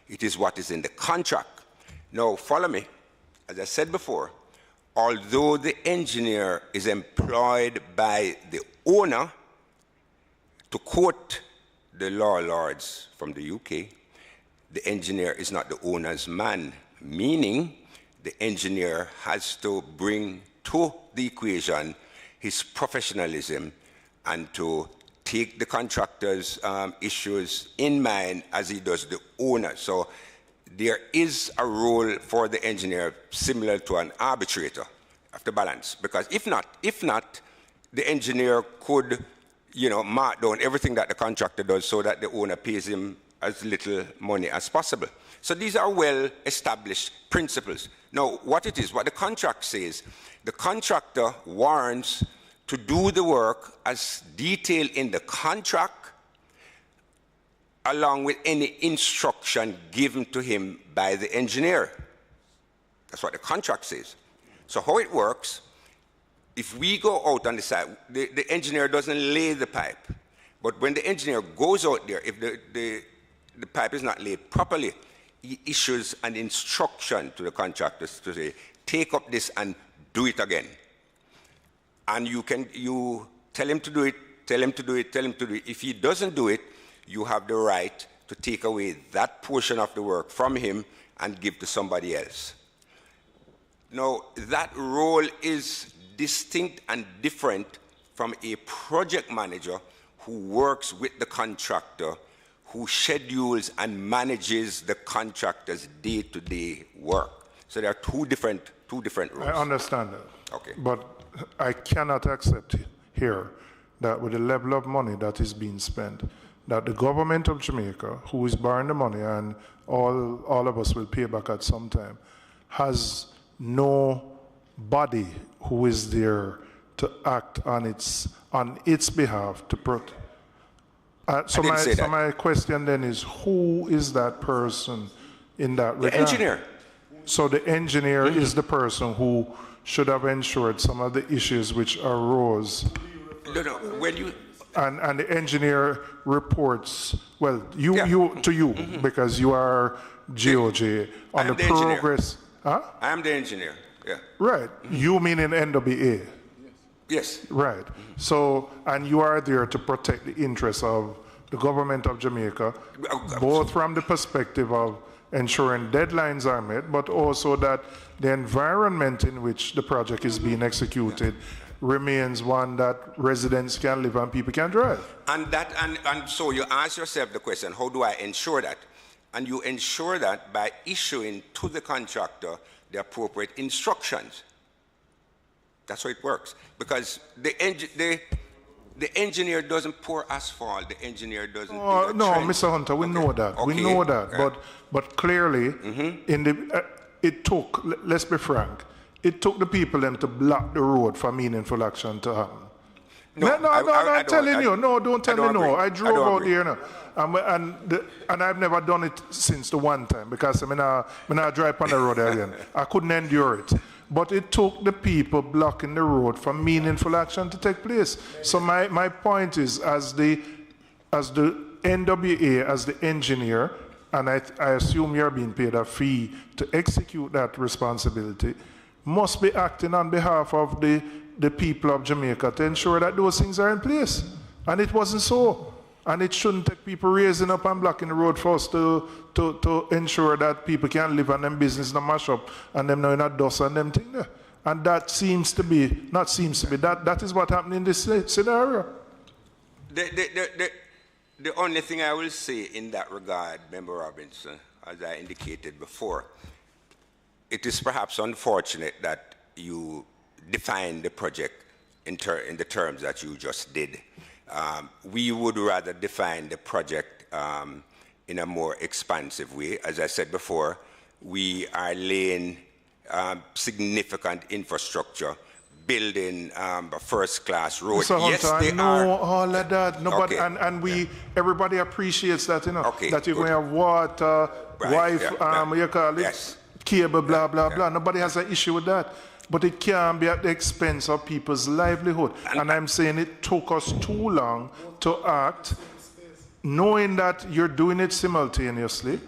It is what is in the contract. Now, follow me. As I said before, although the engineer is employed by the owner, to quote the law lords from the UK, the engineer is not the owner's man, meaning the engineer has to bring to the equation his professionalism and to take the contractor's issues in mind as he does the owner. So there is a role for the engineer similar to an arbitrator of the balance, because if not, the engineer could, mark down everything that the contractor does so that the owner pays him as little money as possible. So these are well-established principles. Now, what the contract says, the contractor warrants to do the work as detailed in the contract, along with any instruction given to him by the engineer. That's what the contract says. So how it works, if we go out on the site, the engineer doesn't lay the pipe. But when the engineer goes out there, if the pipe is not laid properly, he issues an instruction to the contractors to say, take up this and do it again. And you tell him to do it, tell him to do it, tell him to do it. If he doesn't do it, you have the right to take away that portion of the work from him and give to somebody else. Now, that role is distinct and different from a project manager who works with the contractor, who schedules and manages the contractor's day-to-day work. So there are two different roles. I understand that. Okay. But I cannot accept here that with the level of money that is being spent, that the government of Jamaica, who is borrowing the money and all of us will pay back at some time, has no body who is there to act on its behalf to protect. So my question then is, who is that person in that regard? The engineer. So the engineer is the person who should have ensured some of the issues which arose. No, when you... And the engineer reports, well, to you, because you are GOJ, on the progress. Huh? I am the engineer, yeah. Right. You mean in NWA? Yes. Right. So, and you are there to protect the interests of the government of Jamaica, both from the perspective of ensuring deadlines are met, but also that the environment in which the project is being executed remains one that residents can live and people can drive. And so you ask yourself the question, how do I ensure that? And you ensure that by issuing to the contractor the appropriate instructions. That's how it works. Because the engineer doesn't pour asphalt, the engineer doesn't no, Mr. Hunter, we know that. Okay. We know that. But clearly, it took, let's be frank, it took the people them to block the road for meaningful action to happen. No, I'm telling you. No, don't tell me no. I drove out there now. And I've never done it since the one time because I drive on the road again. I couldn't endure it. But it took the people blocking the road for meaningful action to take place. So my point is, as the NWA, as the engineer, and I assume you're being paid a fee to execute that responsibility, must be acting on behalf of the people of Jamaica to ensure that those things are in place. And it wasn't so. And it shouldn't take people raising up and blocking the road for us to ensure that people can live on them business in a mash up and them now in a dust and them thing there. And that that is what happened in this scenario. The only thing I will say in that regard, Member Robinson, as I indicated before, it is perhaps unfortunate that you define the project in the terms that you just did. We would rather define the project in a more expansive way. As I said before, we are laying significant infrastructure, building a first-class road. Mr. Hunter, Yes, they I know are. all of that. Nobody, Okay. and everybody appreciates that, you know. Okay, that if good. we have water, Right, what you call it, Yes. cable, blah, blah, blah. Nobody has an issue with that. But it can't be at the expense of people's livelihood. And I'm saying it took us too long to act, knowing that you're doing it simultaneously,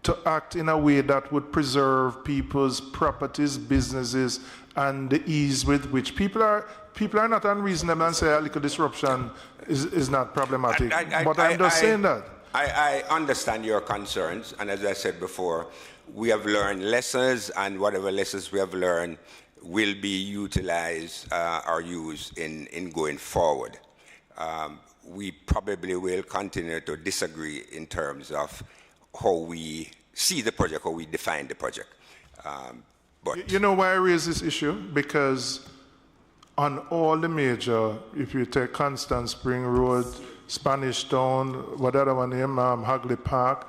to act in a way that would preserve people's properties, businesses, and the ease with which people are not unreasonable and say a little disruption is not problematic. But I'm just saying that. I understand your concerns, and as I said before, we have learned lessons, and whatever lessons we have learned will be utilized or used in going forward. We probably will continue to disagree in terms of how we see the project, how we define the project. But You know why I raise this issue? Because on all the major, if you take Constant Spring Road, Spanish Town, what other one name, Hagley Park,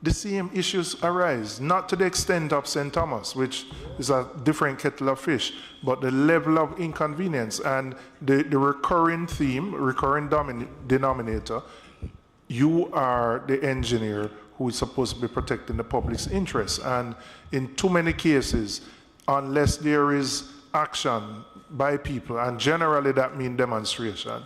the same issues arise, not to the extent of St. Thomas, which is a different kettle of fish, but the level of inconvenience and the recurring theme, recurring denominator. You are the engineer who is supposed to be protecting the public's interests. And in too many cases, unless there is action by people, and generally that means demonstration,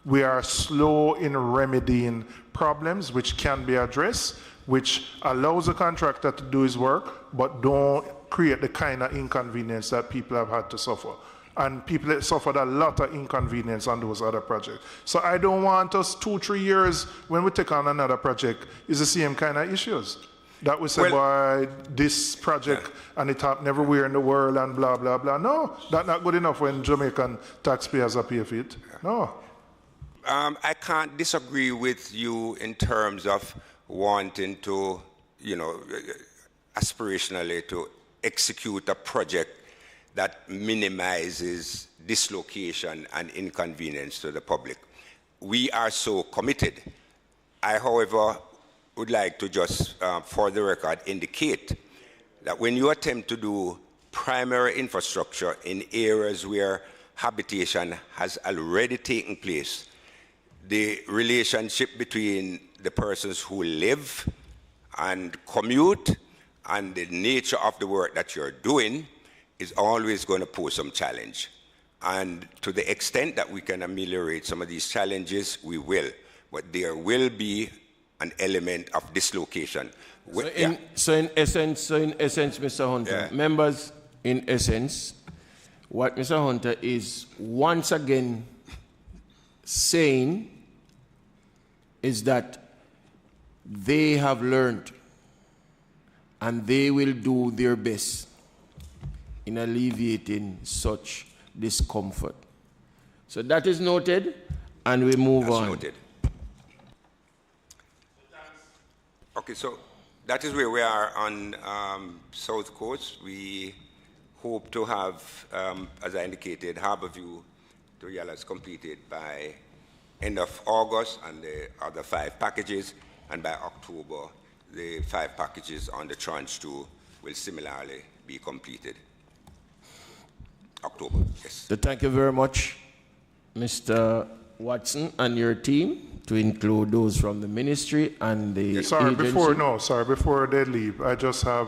we are slow in remedying problems which can be addressed, which allows the contractor to do his work, but don't create the kind of inconvenience that people have had to suffer. And people have suffered a lot of inconvenience on those other projects. So I don't want us 2-3 years when we take on another project is the same kind of issues. That we say, why this project and it happened everywhere in the world and blah, blah, blah. No, that's not good enough when Jamaican taxpayers are paying for it. No. I can't disagree with you in terms of wanting to, aspirationally to execute a project that minimizes dislocation and inconvenience to the public. We are so committed. I, however, would like to just, for the record, indicate that when you attempt to do primary infrastructure in areas where habitation has already taken place, the relationship between the persons who live and commute and the nature of the work that you're doing is always going to pose some challenge. And to the extent that we can ameliorate some of these challenges, we will. But there will be an element of dislocation. So in essence, Mr. Hunter, members, in essence, what Mr. Hunter is once again saying is that they have learned and they will do their best in alleviating such discomfort. So that is noted, and we move on. Noted. Okay, so that is where we are on South Coast. We hope to have, as I indicated, Harborview to Yala's completed by end of August and the other 5 packages, and by October, the 5 packages on the tranche 2 will similarly be completed. October, yes. So thank you very much, Mr. Watson and your team, to include those from the ministry and the Sorry, agency. before they leave, I just have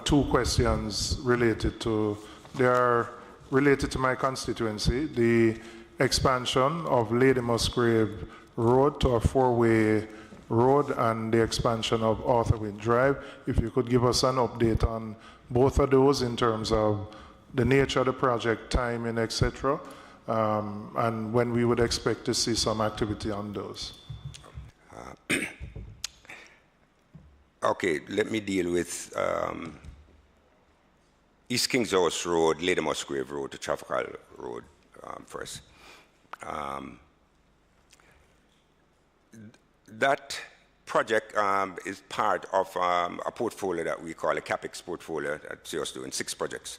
2 questions related to, they are related to my constituency, the expansion of Lady Musgrave Road to a 4-way road and the expansion of Arthurwin Drive. If you could give us an update on both of those in terms of the nature of the project, timing, etc., and when we would expect to see some activity on those. Okay, let me deal with East Kings House Road, Lady Musgrave Road to Trafalgar Road first. That project is part of a portfolio that we call a CapEx portfolio that sees us doing 6 projects.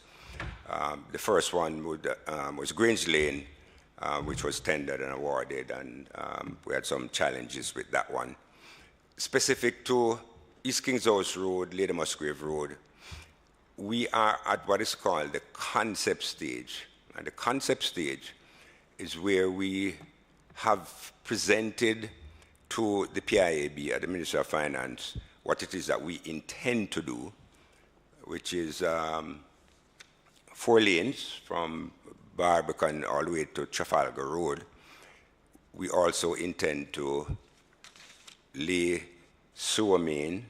The first one was Grange Lane, which was tendered and awarded, and we had some challenges with that one. specific to East Kings House Road, Lady Musgrave Road, we are at what is called the concept stage. And the concept stage is where we have presented to the PIAB, at the Ministry of Finance, what it is that we intend to do, which is 4 lanes from Barbican all the way to Trafalgar Road. We also intend to lay sewer mains,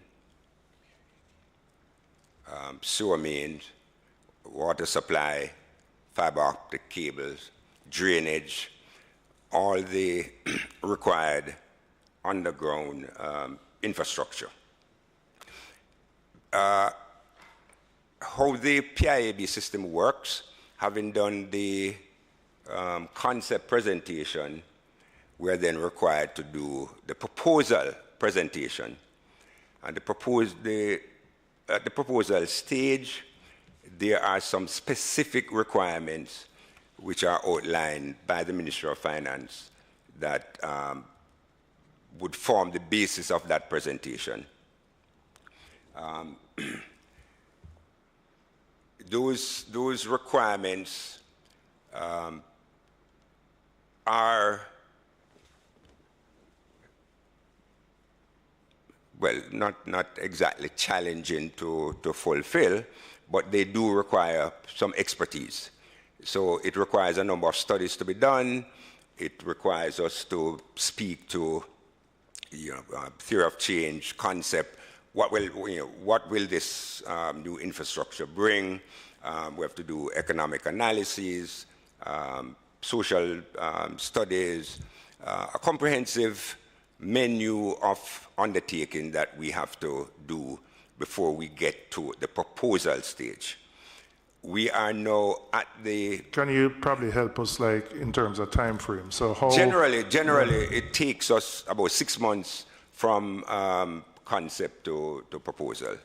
water supply, fiber optic cables, drainage, all the required underground infrastructure. How the PIAB system works, having done the concept presentation, we're then required to do the proposal presentation. And at the proposal stage, there are some specific requirements which are outlined by the Ministry of Finance that would form the basis of that presentation. Those requirements are, well, not exactly challenging to fulfill, but they do require some expertise. So it requires a number of studies to be done. It requires us to speak to theory of change, concept. What will this new infrastructure bring? We have to do economic analysis, social studies, a comprehensive menu of undertaking that we have to do before we get to the proposal stage. We are now at the... Can you probably help us, like, in terms of time frame? So how... Generally, it takes us about 6 months from concept to proposal.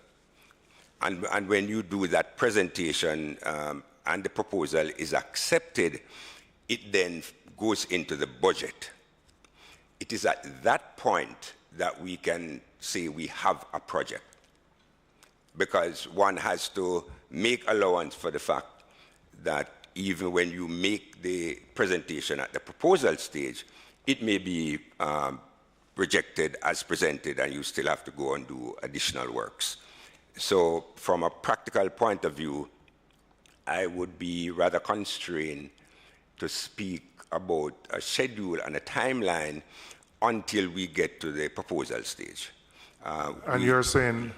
And when you do that presentation and the proposal is accepted, it then goes into the budget. It is at that point that we can say we have a project, because one has to make allowance for the fact that even when you make the presentation at the proposal stage, it may be rejected as presented and you still have to go and do additional works. So from a practical point of view, I would be rather constrained to speak about a schedule and a timeline until we get to the proposal stage. And you're saying,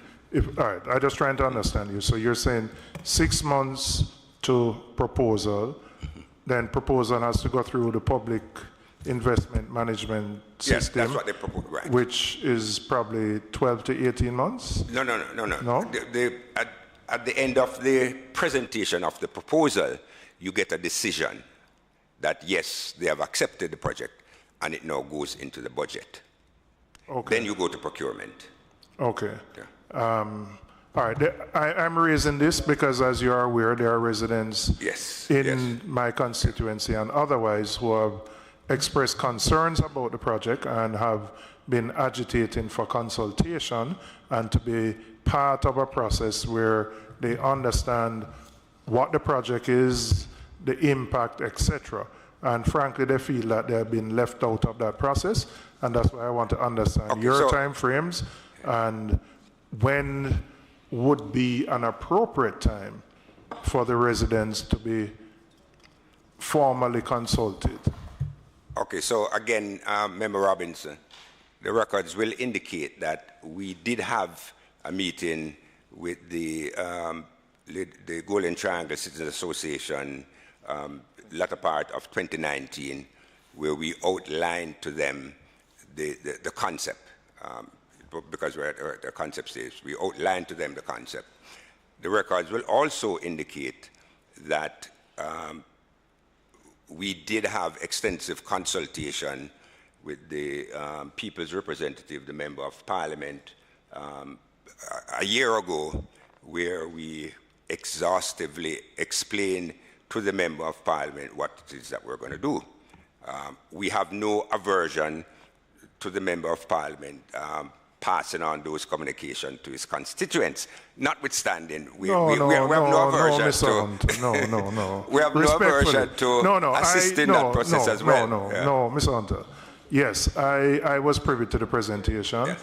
all right, I'm just trying to understand you. So you're saying 6 months to proposal, then proposal has to go through the public investment management system. Yes, that's what they propose, right. Which is probably 12 to 18 months? No. No? At the end of the presentation of the proposal, you get a decision that, yes, they have accepted the project, and it now goes into the budget. Okay. Then you go to procurement. Okay. Yeah. All right. I'm raising this because, as you are aware, there are residents in my constituency and otherwise who have expressed concerns about the project and have been agitating for consultation and to be part of a process where they understand what the project is, the impact, etc. And frankly, they feel that they have been left out of that process, and that's why I want to understand your time frames and when would be an appropriate time for the residents to be formally consulted. Okay, so again, Member Robinson, the records will indicate that we did have a meeting with the Golden Triangle Citizens Association latter part of 2019, where we outlined to them the concept, because we're at the concept stage. We outlined to them the concept. The records will also indicate that we did have extensive consultation with the people's representative, the Member of Parliament, a year ago, where we exhaustively explained to the Member of Parliament what it is that we're going to do. We have no aversion to the Member of Parliament passing on those communications to his constituents. Notwithstanding, we have No, no aversion Mr. to Hunter. No. we have no aversion to assist in that process as well. No, Mr. Hunter. Yes, I was privy to the presentation, Yes.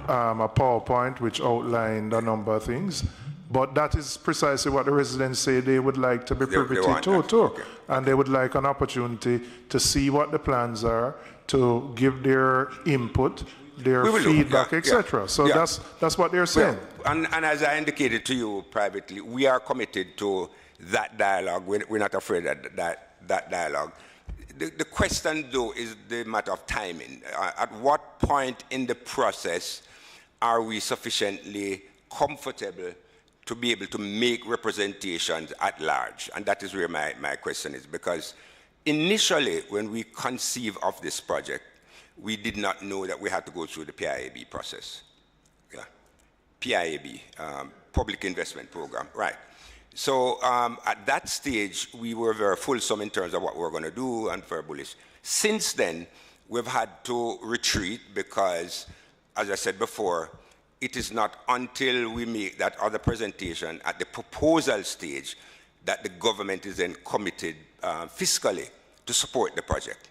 A PowerPoint which outlined a number of things, but that is precisely what the residents say they would like to be privy to too. Okay. And they would like an opportunity to see what the plans are, to give their input, their feedback, etc. So that's what they're saying. Well, and as I indicated to you privately, we are committed to that dialogue. We're not afraid of that dialogue. The question, though, is the matter of timing. At what point in the process are we sufficiently comfortable to be able to make representations at large? And that is where my question is, because initially, when we conceived of this project, we did not know that we had to go through the PIAB process. Yeah. PIAB, Public Investment Program, right. So at that stage, we were very fulsome in terms of what we were going to do and very bullish. Since then, we've had to retreat because, as I said before, it is not until we make that other presentation at the proposal stage that the government is then committed fiscally to support the project.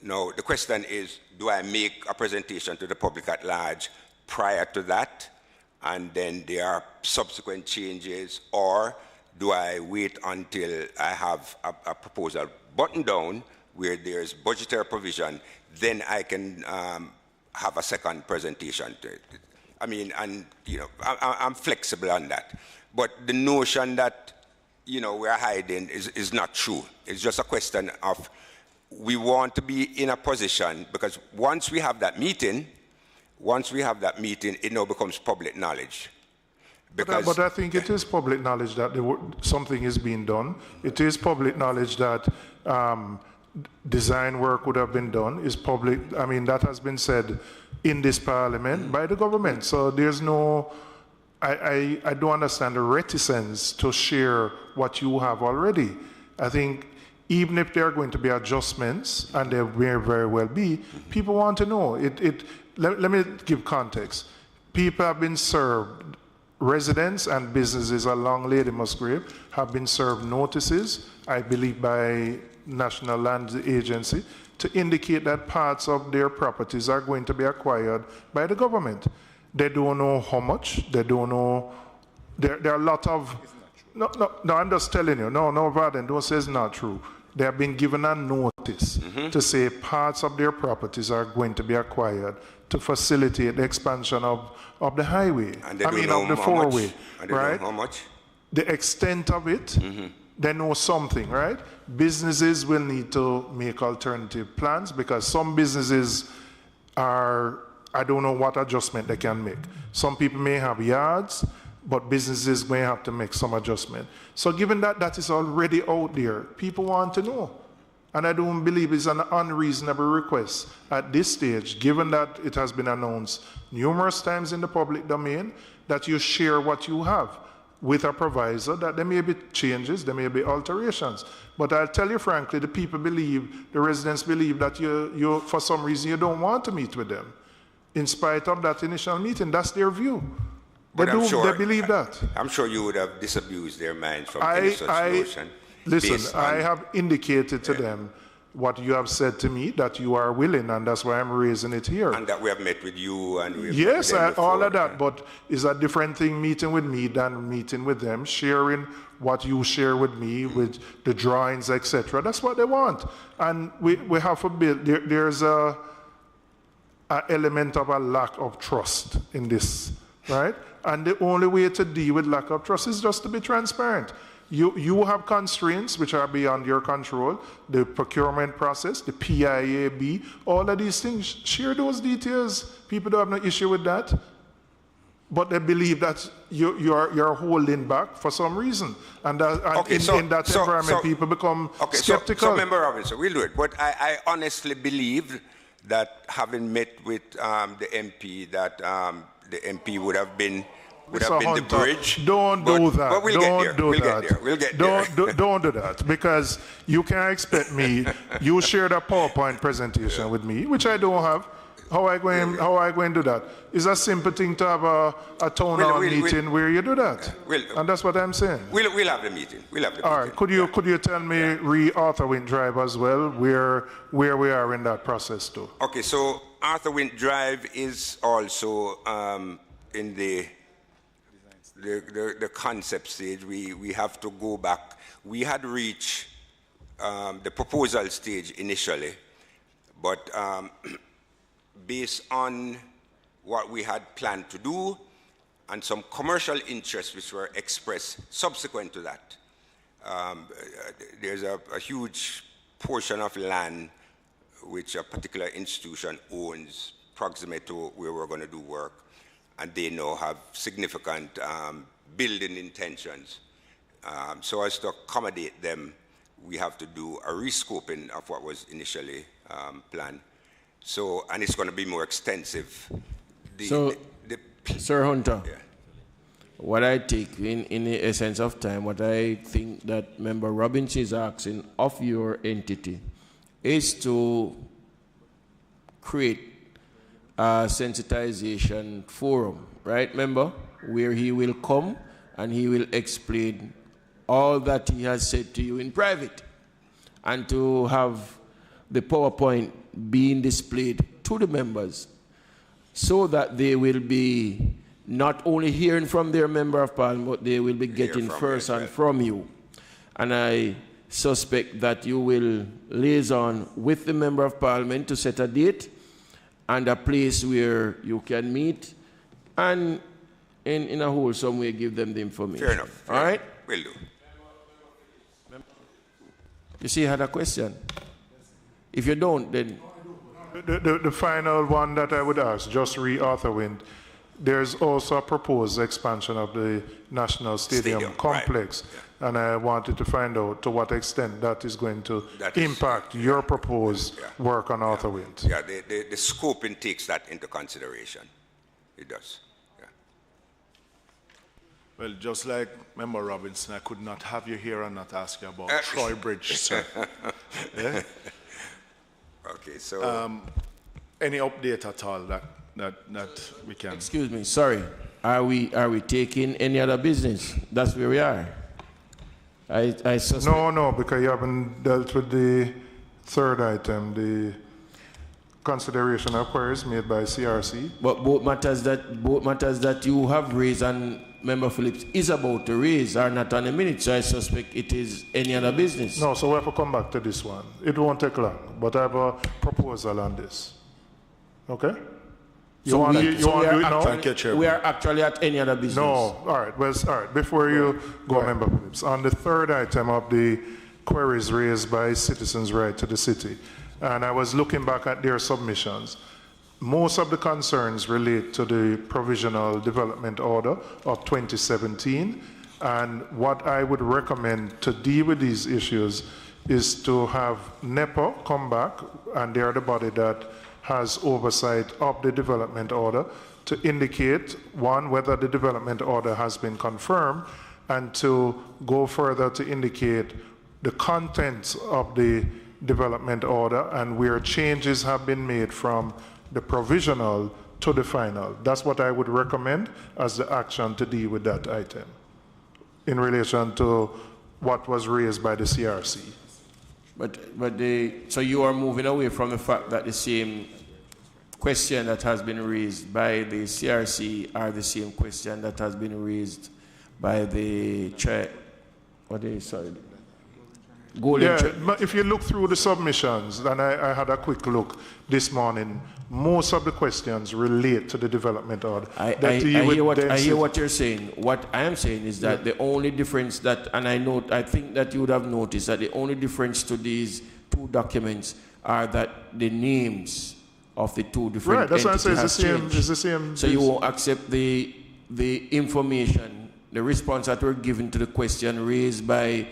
Now, the question is, do I make a presentation to the public at large prior to that, and then there are subsequent changes, or do I wait until I have a proposal buttoned down where there's budgetary provision, then I can have a second presentation to it? I mean, and, you know, I'm flexible on that. But the notion that, you know, we're hiding is not true. It's just a question of we want to be in a position, because once we have that meeting, it now becomes public knowledge. But I think it is public knowledge that something is being done. It is public knowledge that design work would have been done. Is public. I mean, that has been said in this parliament by the government. So there's no. I don't understand the reticence to share what you have already. I think even if there are going to be adjustments, and there may very well be, people want to know. Let me give context. People have been served. Residents and businesses along Lady Musgrave have been served notices, I believe by National Land Agency, to indicate that parts of their properties are going to be acquired by the government. They don't know how much, they don't know, there are a lot of, no, I'm just telling you, no, Varden, don't say it's not true. They have been given a notice to say parts of their properties are going to be acquired to facilitate the expansion of the highway. And of the four-way, right? How much? The extent of it, they know something, right? Businesses will need to make alternative plans, because some businesses are, I don't know what adjustment they can make. Some people may have yards, but businesses may have to make some adjustment. So given that that is already out there, people want to know. And I don't believe it's an unreasonable request at this stage, given that it has been announced numerous times in the public domain, that you share what you have with a proviso that there may be changes, there may be alterations. But I'll tell you frankly, the people believe, the residents believe that you for some reason, you don't want to meet with them. In spite of that initial meeting, that's their view. They believe that. I'm sure you would have disabused their minds from any such notion. Listen, I have indicated to them what you have said to me, that you are willing, and that's why I'm raising it here. And that we have met with you. And we have yes, all of that, but it's a different thing meeting with me than meeting with them, sharing what you share with me, with the drawings, etc. That's what they want. And we have to build, there's a element of a lack of trust in this, right? And the only way to deal with lack of trust is just to be transparent. You have constraints which are beyond your control, the procurement process, the PIAB, all of these things. Share those details. People don't have no issue with that. But they believe that you're holding back for some reason. And in that environment, people become skeptical. So Member Robinson, we'll do it. But I honestly believe that having met with the MP, that the MP would have been the bridge. Don't do that. But we'll get there. Don't do that, because you can't expect me. You shared a PowerPoint presentation with me, which I don't have. How I going to do that? It's a simple thing to have a town hall meeting where you do that. And that's what I'm saying. We'll have the meeting. All right. Could you tell me re-Arthur Wint Drive as well, where we are in that process too? Okay, so Arthur Wint Drive is also in the concept stage. We have to go back. We had reached the proposal stage initially, but based on what we had planned to do and some commercial interests which were expressed subsequent to that, there's a huge portion of land which a particular institution owns proximate to where we're going to do work, and they now have significant building intentions. So as to accommodate them, we have to do a rescoping of what was initially planned. So, and it's going to be more extensive. Sir Hunter, yeah. what I take in the essence of time, what I think that Member Robbins is asking of your entity is to create a sensitization forum, right, member, where he will come and he will explain all that he has said to you in private, and to have the PowerPoint being displayed to the members so that they will be not only hearing from their member of parliament, but they will be getting first and from you. And I suspect that you will liaison with the member of parliament to set a date and a place where you can meet, and in a wholesome way give them the information. Fair enough. All right? Will do. You see, you had a question. If you don't, then... The final one that I would ask, just re-Arthur Wint, there's also a proposed expansion of the National Stadium complex, right. Yeah. And I wanted to find out to what extent that is going to impact your proposed work on Arthur Wint. Yeah, the scoping takes that into consideration. It does. Yeah. Well, just like Member Robinson, I could not have you here and not ask you about Troy Bridge, sir. Yeah? Okay, so... any update at all that we can... Excuse me, sorry. Are we taking any other business? That's where we are. I suspect... No, because you haven't dealt with the third item, the consideration of queries made by CRC. But both matters that you have raised and Member Phillips is about to raise are not on a minute, so I suspect it is any other business. No, so we have to come back to this one. It won't take long, but I have a proposal on this. Okay? We are actually at any other business. No, all right. Well, all right. Before you go, Member Phillips, on the third item of the queries raised by Citizens' Right to the City, and I was looking back at their submissions. Most of the concerns relate to the Provisional Development Order of 2017, and what I would recommend to deal with these issues is to have NEPA come back, and they are the body that has oversight of the development order, to indicate, one, whether the development order has been confirmed, and to go further to indicate the contents of the development order and where changes have been made from the provisional to the final. That's what I would recommend as the action to deal with that item in relation to what was raised by the CRC. So you are moving away from the fact that the same question that has been raised by the CRC are the same question that has been raised by the but if you look through the submissions, and I had a quick look this morning, most of the questions relate to the development order. I hear what you're saying. What I am saying is that the only difference that, and I think that you would have noticed that the only difference to these two documents are that the names of the two different entities that's why I say it's the same. So you won't accept the information, the response that were given to the question raised by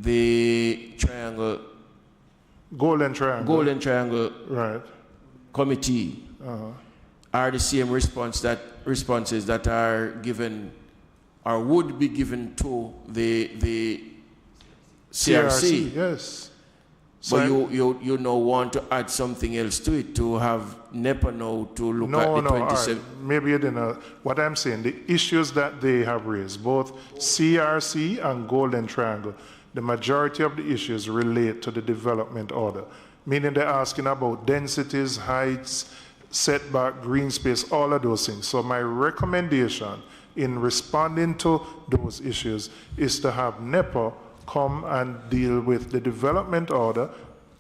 the Golden Triangle right. Committee are the same responses that are given or would be given to the CRC. Yes. So but you now want to add something else to it, to have NEPA now to look at the 27. Right. Maybe you didn't know. What I'm saying, the issues that they have raised, both CRC and Golden Triangle, the majority of the issues relate to the development order, meaning they're asking about densities, heights, setback, green space, all of those things. So my recommendation in responding to those issues is to have NEPA come and deal with the development order,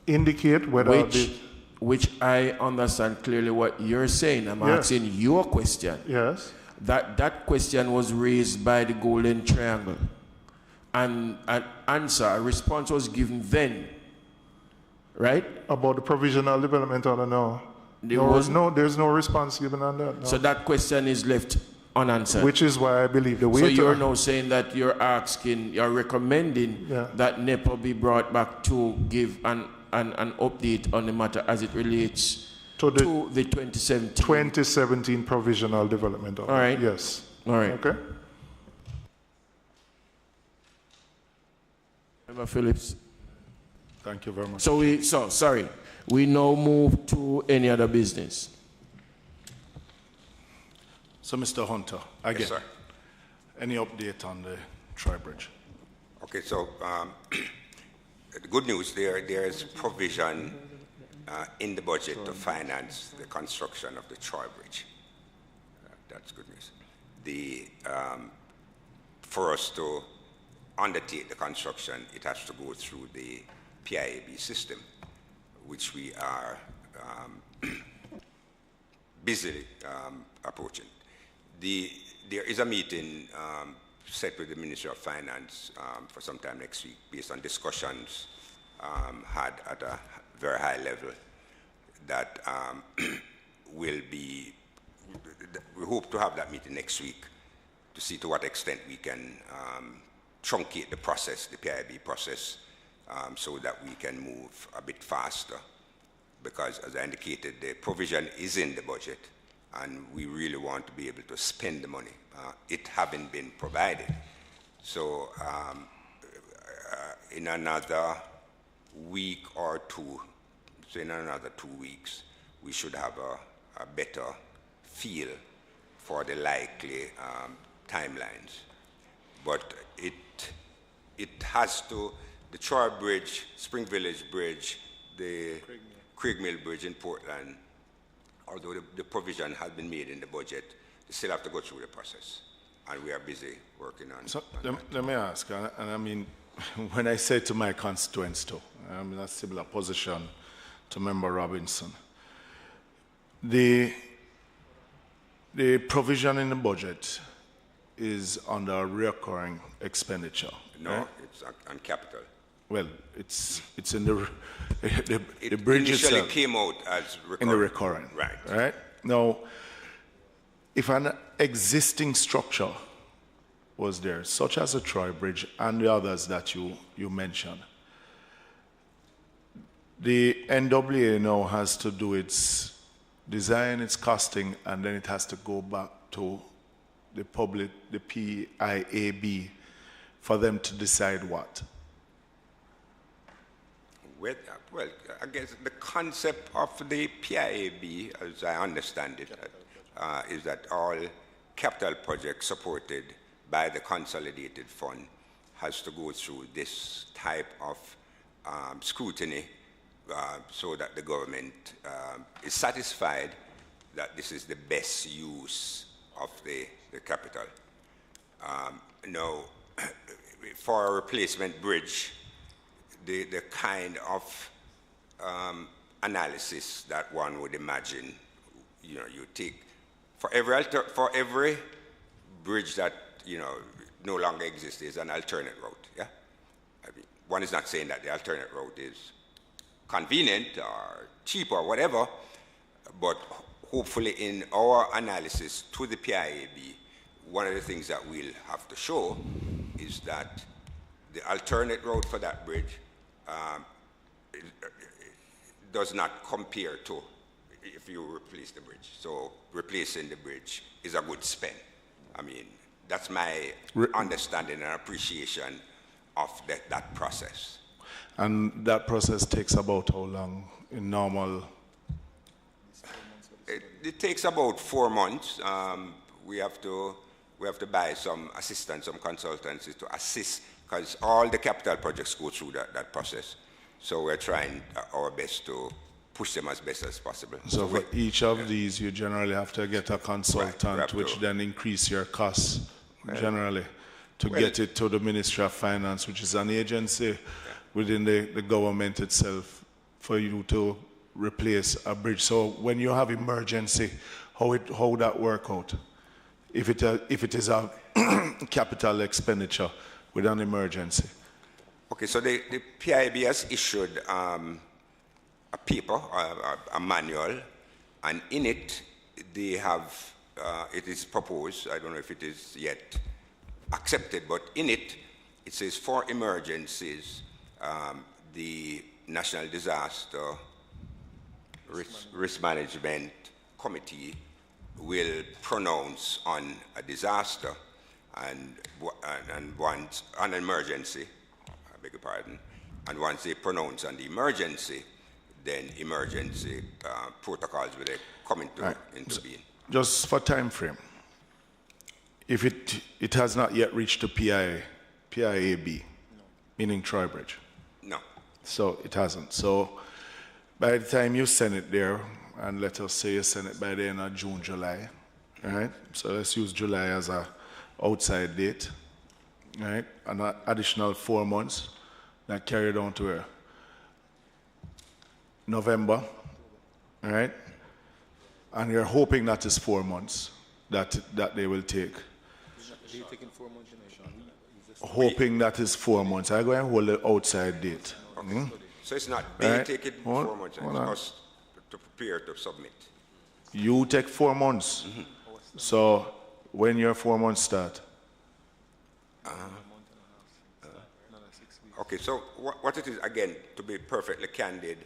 indicate whether which I understand clearly what you're saying. I'm asking your question. Yes. That question was raised by the Golden Triangle. And an answer, a response was given then, right? About the provisional development order, no. There's no response given on that. No. So that question is left unanswered. Which is why I believe the way so you're now saying that you're recommending that NEPA be brought back to give an update on the matter as it relates to the 2017 provisional development order. All right. Yes. All right. Okay. Member Phillips. Thank you very much. So we now move to any other business. So, Mr. Hunter, again, yes, sir. Any update on the Tri-Bridge? Okay, so the good news, there is provision in the budget to finance the construction of the Tri-Bridge. That's good news. For us to undertake the construction, it has to go through the PIAB system, which we are busily approaching. There is a meeting set with the Ministry of Finance for some time next week based on discussions had at a very high level that we hope to have that meeting next week to see to what extent we can truncate the process, the PIB process, so that we can move a bit faster. Because as I indicated, the provision is in the budget, and we really want to be able to spend the money. It having been provided. So in another week or two, so in another 2 weeks, we should have a better feel for the likely timelines. But it has to, the Troy Bridge, Spring Village Bridge, the Craig Mill Bridge in Portland, although the provision has been made in the budget, they still have to go through the process. And we are busy working on it. So let me ask, and I mean, when I say to my constituents too, I'm in a similar position to Member Robinson. The provision in the budget is under recurring expenditure. No, right? It's on capital. Well, it's in the bridge initially itself came out as recurring. in the recurring. Right. Right. Now, if an existing structure was there, such as the Troy Bridge and the others that you mentioned, the NWA now has to do its design, its costing, and then it has to go back to the PIAB, for them to decide what? Well, I guess the concept of the PIAB, as I understand it, is that all capital projects supported by the consolidated fund has to go through this type of scrutiny so that the government is satisfied that this is the best use of the capital. Now, for a replacement bridge, the kind of analysis that one would imagine, you take for every bridge that no longer exists is an alternate route. Yeah, I mean, one is not saying that the alternate route is convenient or cheap or whatever, but hopefully in our analysis to the PIAB, one of the things that we'll have to show is that the alternate route for that bridge does not compare to if you replace the bridge. So replacing the bridge is a good spend. I mean, that's my understanding and appreciation of that process. And that process takes about how long in normal? It takes about 4 months. We have to buy some assistance, some consultancy to assist, because all the capital projects go through that process. So we're trying our best to push them as best as possible. So for each of these, you generally have to get a consultant, which then increase your costs generally to get it to the Ministry of Finance, which is an agency within the government itself, for you to replace a bridge. So when you have emergency, how that work out? If it is a capital expenditure with an emergency. Okay, so the PIB has issued a paper, a manual, and in it they have, it is proposed, I don't know if it is yet accepted, but in it, it says for emergencies, the National Disaster Risk Management Committee will pronounce on a disaster and once an emergency, I beg your pardon, and once they pronounce on the emergency, then emergency protocols will come into being. Just for time frame, if it has not yet reached the PIAB, meaning Troy Bridge. No. So it hasn't. So by the time you send it there, and let us say you send it by the end of June, July, all right? So let's use July as a outside date, all right? An additional 4 months, that carried on to where? November, all right? And you're hoping that is 4 months that they will take. Hoping that is 4 months. I go and hold the outside date. Okay. So it's not they take it 4 months, it's us to prepare to submit. You take 4 months. Mm-hmm. So when your 4 months start? Okay, so what it is, again, to be perfectly candid,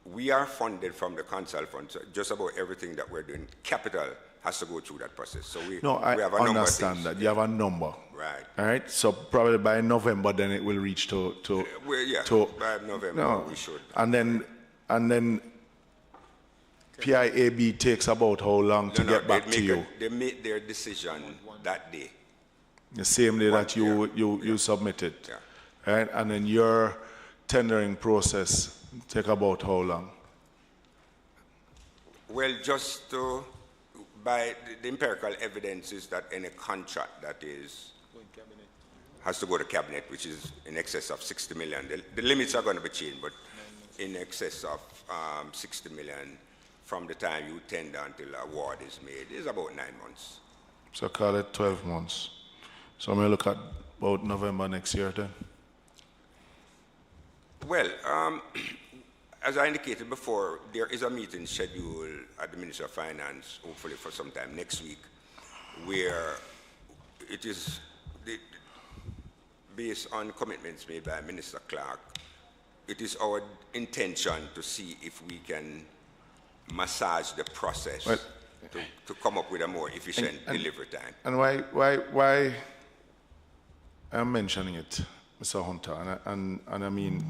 we are funded from the consult fund, so just about everything that we're doing, capital has to go through that process. So we have a number of things. That. You have a number. Right. All right. So probably by November, then it will reach to by November we should. And then PIAB takes about how long to get back to you? They make their decision that day. The same day that you submit it. Yeah. Right? And then your tendering process take about how long? Well, just to, by the empirical evidence is that any contract that has to go to cabinet, which is in excess of 60 million. The limits are going to be changed, but in excess of 60 million from the time you tender until award is made is about 9 months. So call it 12 months. So I'm going to look at about November next year then. Well, as I indicated before, there is a meeting scheduled at the Ministry of Finance, hopefully for some time next week, where it is based on commitments made by Minister Clark. It is our intention to see if we can massage the process to come up with a more efficient delivery time. And why I'm mentioning it, Mr. Hunter, and I mean,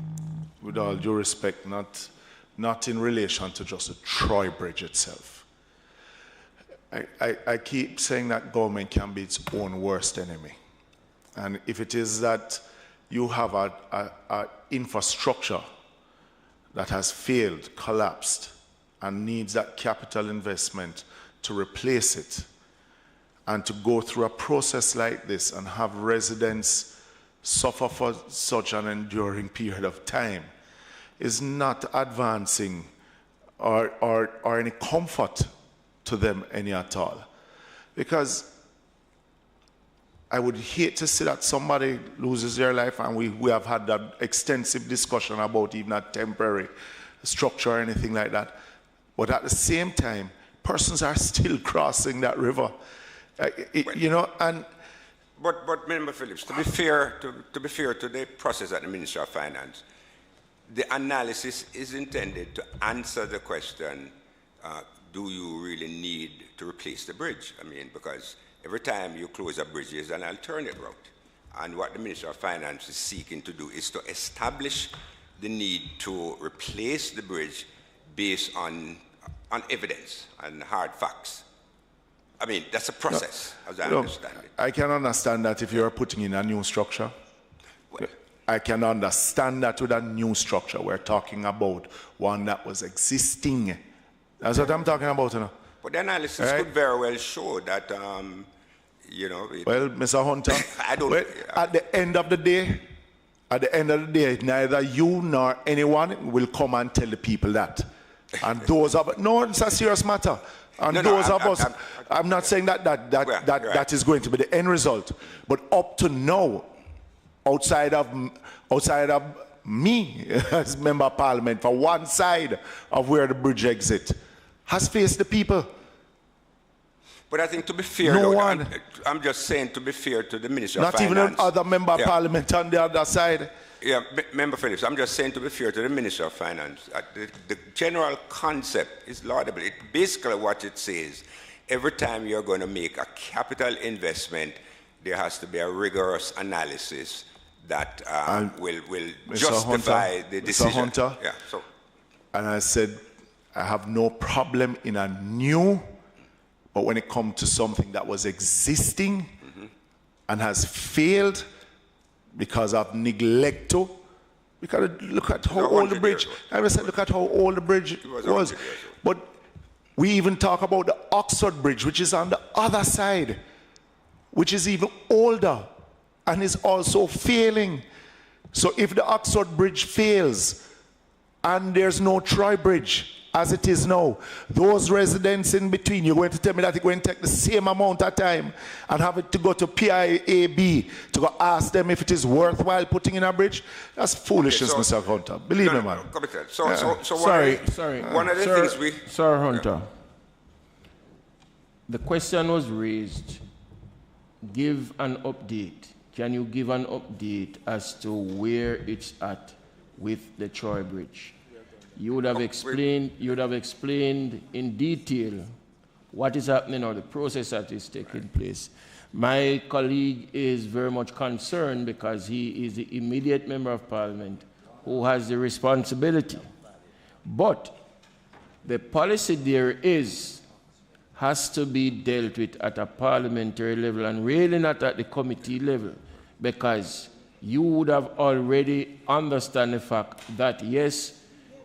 with all due respect, not in relation to just the Troy Bridge itself. I keep saying that government can be its own worst enemy. And if it is that you have a infrastructure that has failed, collapsed, and needs that capital investment to replace it, and to go through a process like this and have residents suffer for such an enduring period of time, is not advancing or any comfort to them any at all. Because I would hate to see that somebody loses their life, and we have had that extensive discussion about even a temporary structure or anything like that. But at the same time, persons are still crossing that river. You know, and but Member Phillips, to be fair to the process at the Ministry of Finance, the analysis is intended to answer the question: do you really need to replace the bridge? I mean, because every time you close a bridge, there's an alternate route, And what the Minister of Finance is seeking to do is to establish the need to replace the bridge based on evidence and hard facts. I mean, that's a process, as I understand it. I can understand that if you're putting in a new structure. Well, I can understand that with a new structure. We're talking about one that was existing. That's what I'm talking about, you know. But the analysis could very well show that, you know. Well, Mr. Hunter, I don't. well, at the end of the day, neither you nor anyone will come and tell the people that. And those of no, it's a serious matter. And those of us, I'm not saying that is going to be the end result, but up to now, outside of me as member of parliament, for one side of where the bridge exit has faced the people. But I think to be fair, no though, one. I'm just saying to be fair to the Minister Not of Finance. even another member of parliament on the other side. Yeah, Member Phillips, I'm just saying to be fair to the Minister of Finance. The general concept is laudable. Basically what it says, every time you're going to make a capital investment, there has to be a rigorous analysis that will justify the decision. Mr. Hunter, yeah, so. And I said, I have no problem in a new, but when it comes to something that was existing and has failed because of neglect, we got to look at how old the bridge. I said, look at how old the bridge was. But we even talk about the Oxford Bridge, which is on the other side, which is even older and is also failing. So if the Oxford Bridge fails and there's no Troy Bridge, as it is now, those residents in between, you're going to tell me that it's going to take the same amount of time and have it to go to PIAB to go ask them if it is worthwhile putting in a bridge? That's foolishness, okay, so, Mr. Hunter. Believe me, man. Sorry. One of the things we... Sir Hunter, the question was raised, give an update. Can you give an update as to where it's at with the Troy Bridge? You would have explained in detail what is happening or the process that is taking place. My colleague is very much concerned because he is the immediate member of parliament who has the responsibility. But the policy there has to be dealt with at a parliamentary level and really not at the committee level, because you would have already understand the fact that yes,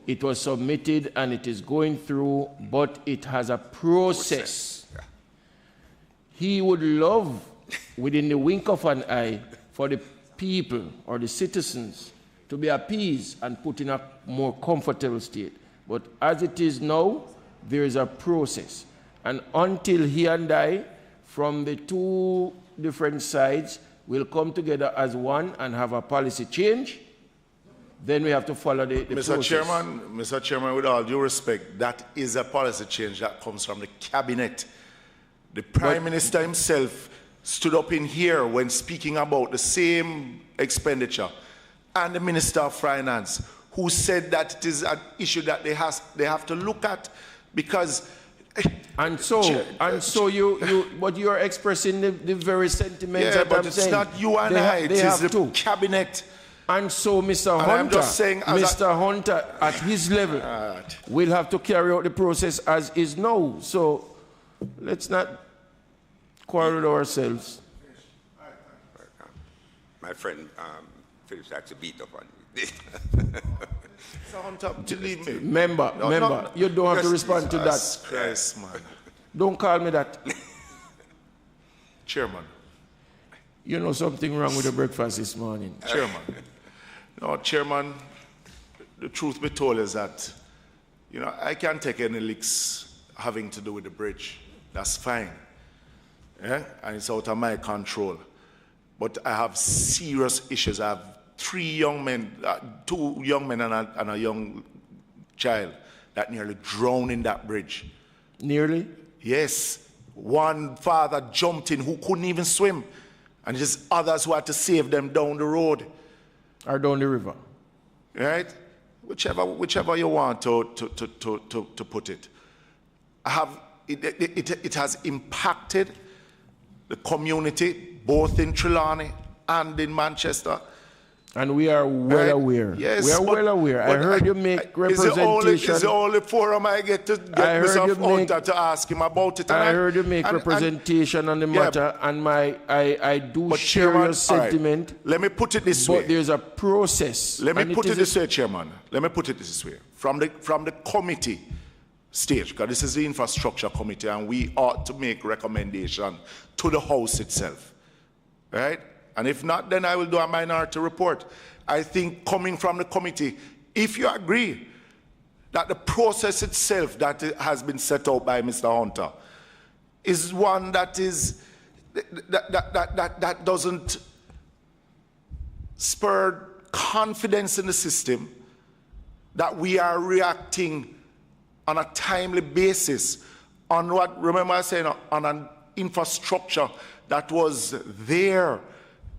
it was submitted and it is going through, but it has a process. Yeah. He would love, within the wink of an eye, for the people or the citizens to be appeased and put in a more comfortable state. But as it is now, there is a process. And until he and I, from the two different sides, will come together as one and have a policy change, then we have to follow the process. Mr. Chairman, with all due respect, that is a policy change that comes from the cabinet. The Prime Minister himself stood up in here when speaking about the same expenditure, and the Minister of Finance, who said that it is an issue that they have to look at, because but you are expressing the very sentiments that but I'm it's saying. not you and I, it is the cabinet. And so Mr. Hunter, I'm just saying, Mr. Hunter, at his level, will have to carry out the process as is now. So let's not quarrel ourselves. My friend Phillips had to beat up on me. Mr. Hunter, believe me. Member, you don't have to respond to that. Christ, man. Don't call me that. Chairman. You know something wrong with the breakfast this morning. Chairman. No, Chairman, the truth be told is that, you know, I can't take any licks having to do with the bridge. That's fine. Yeah? And it's out of my control. But I have serious issues. I have 3 young men, 2 young men and a young child that nearly drowned in that bridge. Nearly? Yes. One father jumped in who couldn't even swim. And just others who had to save them down the road. Or down the river. Right? Whichever you want to put it. It has impacted the community, both in Trelawney and in Manchester. And we are well aware. Yes, we are well aware. I heard you make representation. It's the only forum I get to get Mr. Hunter to ask him about it. I heard you make representation on the matter, and I do share your sentiment. Right, let me put it this way. But there's a process. Let me put it this way, Chairman. Let me put it this way. From the committee stage, because this is the infrastructure committee, and we ought to make recommendation to the House itself, right? And if not, then I will do a minority report. I think coming from the committee, if you agree that the process itself that has been set out by Mr. Hunter is one that doesn't spur confidence in the system, that we are reacting on a timely basis on what, remember I said, on an infrastructure that was there.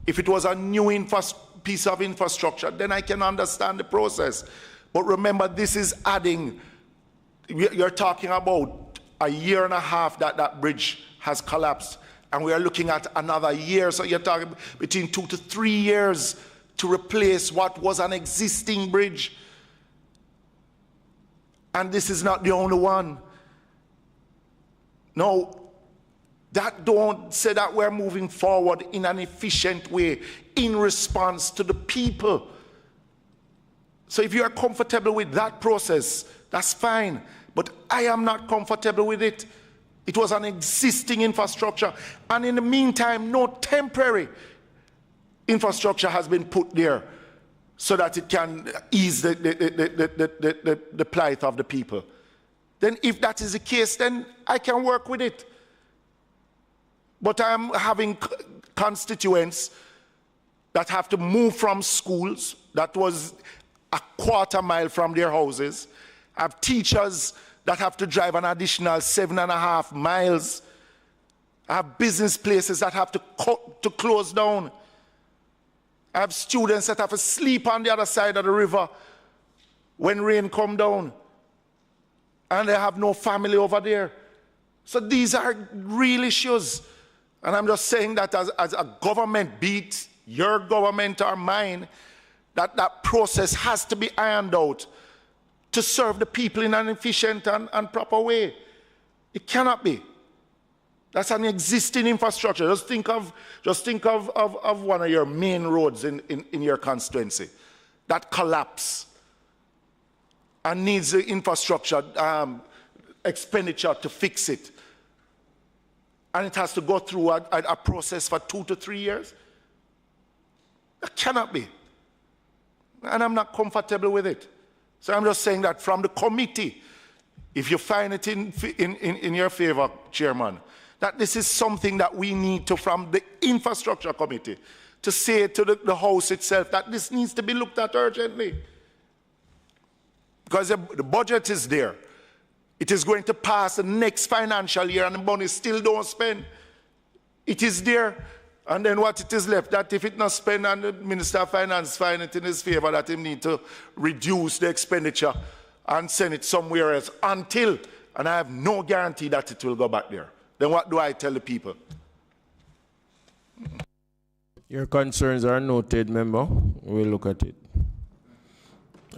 If it was a new piece of infrastructure, then I can understand the process. But remember, this is adding, you're talking about a year and a half that that bridge has collapsed, and we are looking at another year. So you're talking between 2 to 3 years to replace what was an existing bridge. And this is not the only one. No. That don't say that we're moving forward in an efficient way in response to the people. So if you are comfortable with that process, that's fine. But I am not comfortable with it. It was an existing infrastructure. And in the meantime, no temporary infrastructure has been put there so that it can ease the plight of the people. Then if that is the case, then I can work with it. But I'm having constituents that have to move from schools that was a quarter mile from their houses. I have teachers that have to drive an additional 7.5 miles. I have business places that have to close down. I have students that have to sleep on the other side of the river when rain come down. And they have no family over there. So these are real issues. And I'm just saying that as a government, be it your government or mine, that process has to be ironed out to serve the people in an efficient and proper way. It cannot be. That's an existing infrastructure. Just think of one of your main roads in your constituency that collapse and needs the infrastructure expenditure to fix it. And it has to go through a process for 2 to 3 years? That cannot be. And I'm not comfortable with it. So I'm just saying that from the committee, if you find it in your favor, Chairman, that this is something that we need to, from the infrastructure committee, to say to the House itself that this needs to be looked at urgently. Because the budget is there. It is going to pass the next financial year and the money still don't spend. It is there. And then what it is left, that if it not spent and the Minister of Finance find it in his favor that he need to reduce the expenditure and send it somewhere else until, and I have no guarantee that it will go back there. Then what do I tell the people? Your concerns are noted, member. We'll look at it.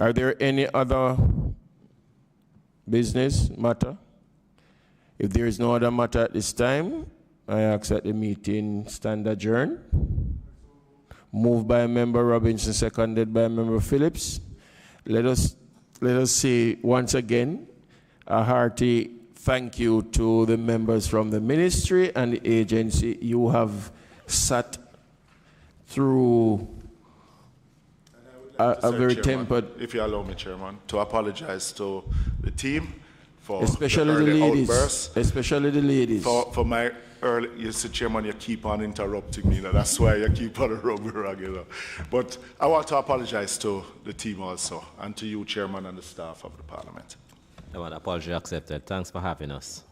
Are there any other business matter? If there is no other matter at this time, I ask that the meeting stand adjourned. Moved by Member Robinson, seconded by Member Phillips. Let us say once again a hearty thank you to the members from the ministry and the agency. You have sat through a very tempered... If you allow me, Chairman, to apologize to the team for especially the ladies, outburst. Especially the ladies. For my early... You see, Chairman, you keep on interrupting me. That's why you keep on rubbing regular. But I want to apologize to the team also, and to you, Chairman, and the staff of the Parliament. I want apology accepted. Thanks for having us.